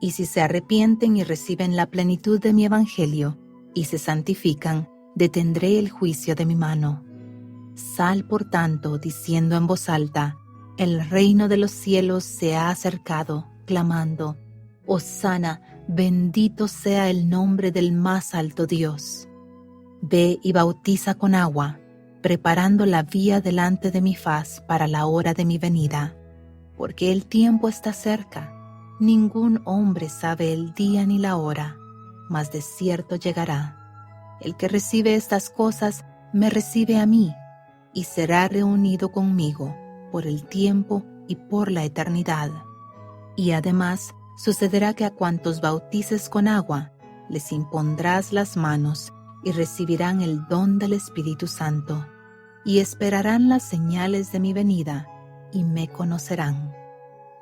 Y si se arrepienten y reciben la plenitud de mi evangelio, y se santifican, detendré el juicio de mi mano. Sal, por tanto, diciendo en voz alta, el reino de los cielos se ha acercado, clamando, Hosana, bendito sea el nombre del más alto Dios. Ve y bautiza con agua, preparando la vía delante de mi faz para la hora de mi venida, porque el tiempo está cerca. Ningún hombre sabe el día ni la hora, mas de cierto llegará. El que recibe estas cosas me recibe a mí, y será reunido conmigo por el tiempo y por la eternidad. Y además sucederá que a cuantos bautices con agua, les impondrás las manos y recibirán el don del Espíritu Santo, y esperarán las señales de mi venida, y me conocerán.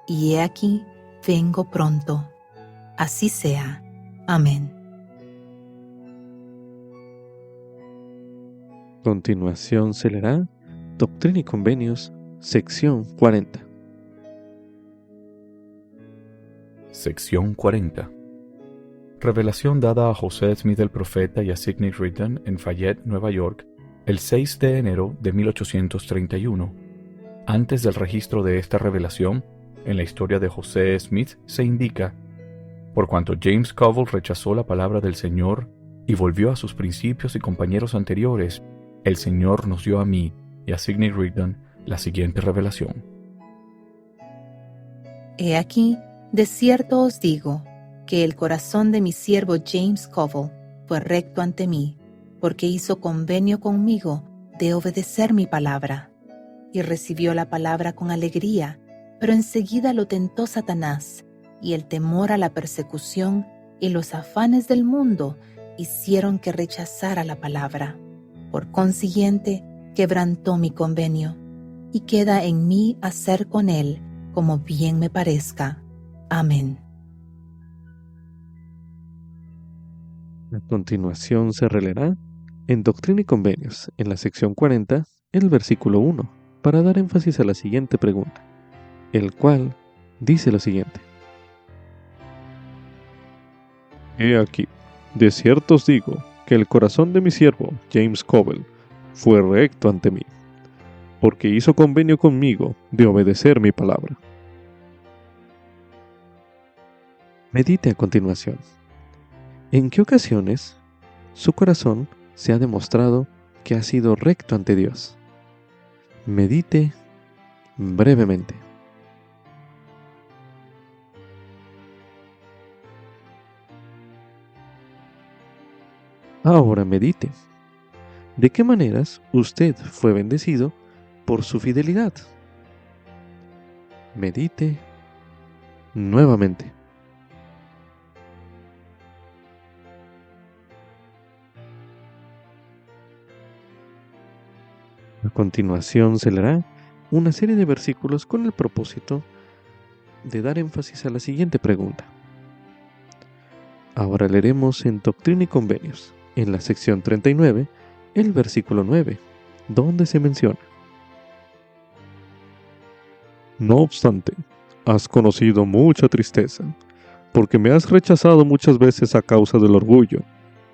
Y he aquí, vengo pronto. Así sea. Amén. A continuación se leerá Doctrina y Convenios, sección 40. Sección 40. Revelación dada a José Smith el profeta y a Sidney Rigdon en Fayette, Nueva York, el 6 de enero de 1831. Antes del registro de esta revelación, en la historia de José Smith se indica: por cuanto James Covell rechazó la palabra del Señor y volvió a sus principios y compañeros anteriores, el Señor nos dio a mí y a Sidney Rigdon la siguiente revelación. He aquí, de cierto os digo, que el corazón de mi siervo James Covell fue recto ante mí, porque hizo convenio conmigo de obedecer mi palabra. Y recibió la palabra con alegría, pero enseguida lo tentó Satanás, y el temor a la persecución y los afanes del mundo hicieron que rechazara la palabra. Por consiguiente, quebrantó mi convenio, y queda en mí hacer con él como bien me parezca. Amén. A continuación se releerá en Doctrina y Convenios, en la sección 40, el versículo 1, para dar énfasis a la siguiente pregunta, el cual dice lo siguiente. He aquí, de cierto os digo, que el corazón de mi siervo James Covell fue recto ante mí, porque hizo convenio conmigo de obedecer mi palabra. Medite a continuación. ¿En qué ocasiones su corazón se ha demostrado que ha sido recto ante Dios? Medite brevemente. Ahora medite. ¿De qué maneras usted fue bendecido por su fidelidad? Medite nuevamente. A continuación se leerá una serie de versículos con el propósito de dar énfasis a la siguiente pregunta. Ahora leeremos en Doctrina y Convenios, en la sección 39, el versículo 9, donde se menciona: No obstante, has conocido mucha tristeza, porque me has rechazado muchas veces a causa del orgullo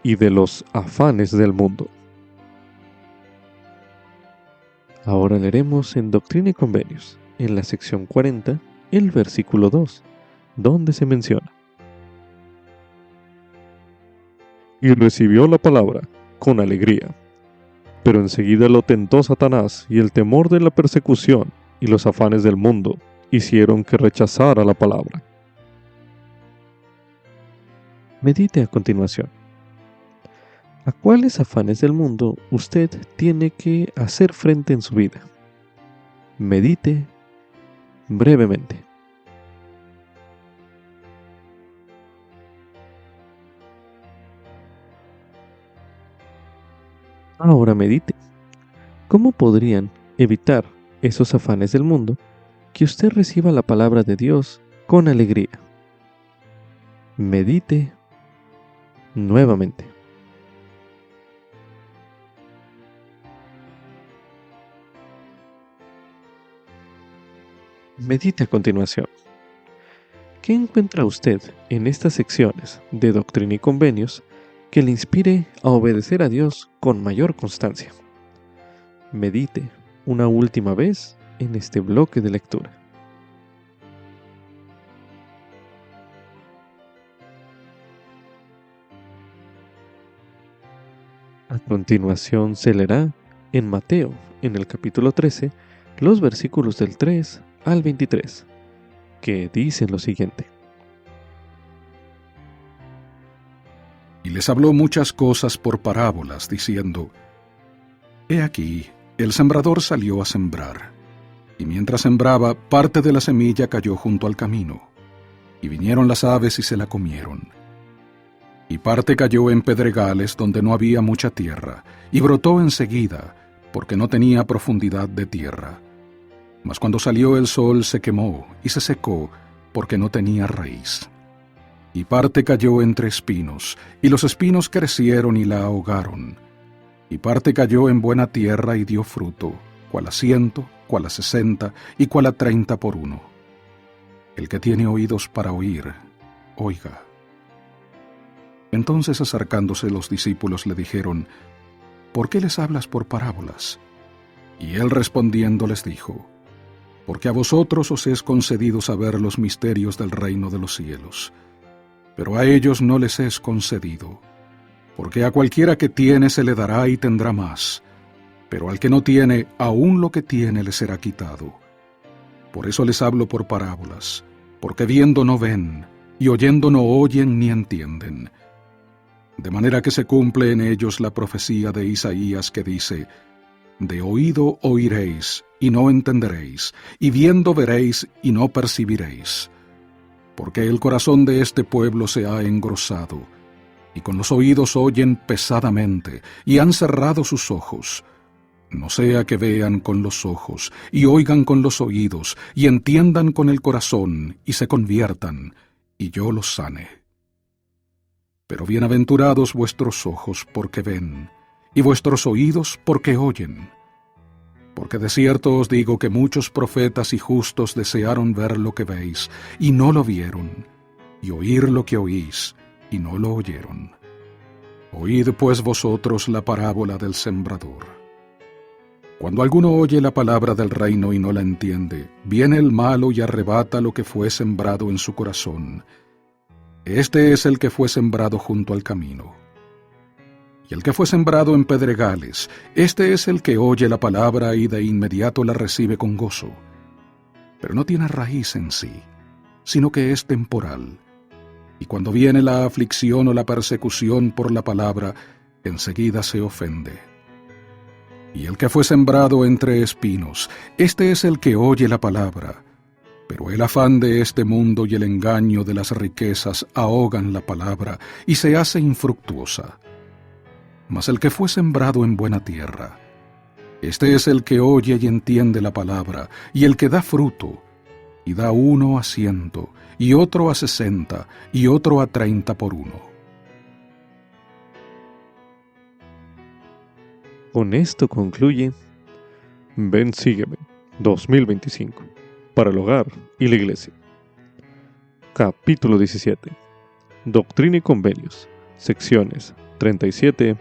y de los afanes del mundo. Ahora leeremos en Doctrina y Convenios, en la sección 40, el versículo 2, donde se menciona: y recibió la palabra con alegría. Pero enseguida lo tentó Satanás, y el temor de la persecución y los afanes del mundo hicieron que rechazara la palabra. Medite a continuación. ¿A cuáles afanes del mundo usted tiene que hacer frente en su vida? Medite brevemente. Ahora medite. ¿Cómo podrían evitar esos afanes del mundo que usted reciba la palabra de Dios con alegría? Medite nuevamente. Medite a continuación. ¿Qué encuentra usted en estas secciones de Doctrina y Convenios que le inspire a obedecer a Dios con mayor constancia? Medite una última vez en este bloque de lectura. A continuación se leerá en Mateo, en el capítulo 13, los versículos del 3 al 23, que dicen lo siguiente: Y les habló muchas cosas por parábolas, diciendo: He aquí, el sembrador salió a sembrar, y mientras sembraba, parte de la semilla cayó junto al camino, y vinieron las aves y se la comieron. Y parte cayó en pedregales donde no había mucha tierra, y brotó enseguida, porque no tenía profundidad de tierra. Mas cuando salió el sol se quemó y se secó, porque no tenía raíz. Y parte cayó entre espinos, y los espinos crecieron y la ahogaron. Y parte cayó en buena tierra y dio fruto, cual a 100, cual a 60, y cual a 30 por uno. El que tiene oídos para oír, oiga. Entonces acercándose los discípulos le dijeron: ¿Por qué les hablas por parábolas? Y él respondiendo les dijo: Porque a vosotros os es concedido saber los misterios del reino de los cielos, pero a ellos no les es concedido, porque a cualquiera que tiene se le dará y tendrá más, pero al que no tiene, aun lo que tiene le será quitado. Por eso les hablo por parábolas, porque viendo no ven, y oyendo no oyen ni entienden. De manera que se cumple en ellos la profecía de Isaías que dice: De oído oiréis, y no entenderéis, y viendo veréis, y no percibiréis. Porque el corazón de este pueblo se ha engrosado, y con los oídos oyen pesadamente, y han cerrado sus ojos. No sea que vean con los ojos, y oigan con los oídos, y entiendan con el corazón, y se conviertan, y yo los sane. Pero bienaventurados vuestros ojos porque ven, y vuestros oídos porque oyen. Porque de cierto os digo que muchos profetas y justos desearon ver lo que veis, y no lo vieron, y oír lo que oís, y no lo oyeron. Oíd pues vosotros la parábola del sembrador. Cuando alguno oye la palabra del reino y no la entiende, viene el malo y arrebata lo que fue sembrado en su corazón. Este es el que fue sembrado junto al camino. Y el que fue sembrado en pedregales, este es el que oye la palabra y de inmediato la recibe con gozo. Pero no tiene raíz en sí, sino que es temporal. Y cuando viene la aflicción o la persecución por la palabra, enseguida se ofende. Y el que fue sembrado entre espinos, este es el que oye la palabra, pero el afán de este mundo y el engaño de las riquezas ahogan la palabra y se hace infructuosa. Mas el que fue sembrado en buena tierra, este es el que oye y entiende la palabra, y el que da fruto, y da 1 a 100, y otro a 60, y otro a 30 por uno. Con esto concluye Ven Sígueme 2025, para el hogar y la iglesia. Capítulo 17. Doctrina y Convenios, secciones 37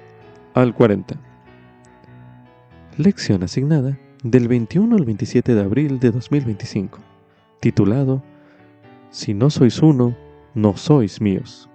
al 40. Lección asignada del 21 al 27 de abril de 2025, titulado Si no sois uno, no sois míos.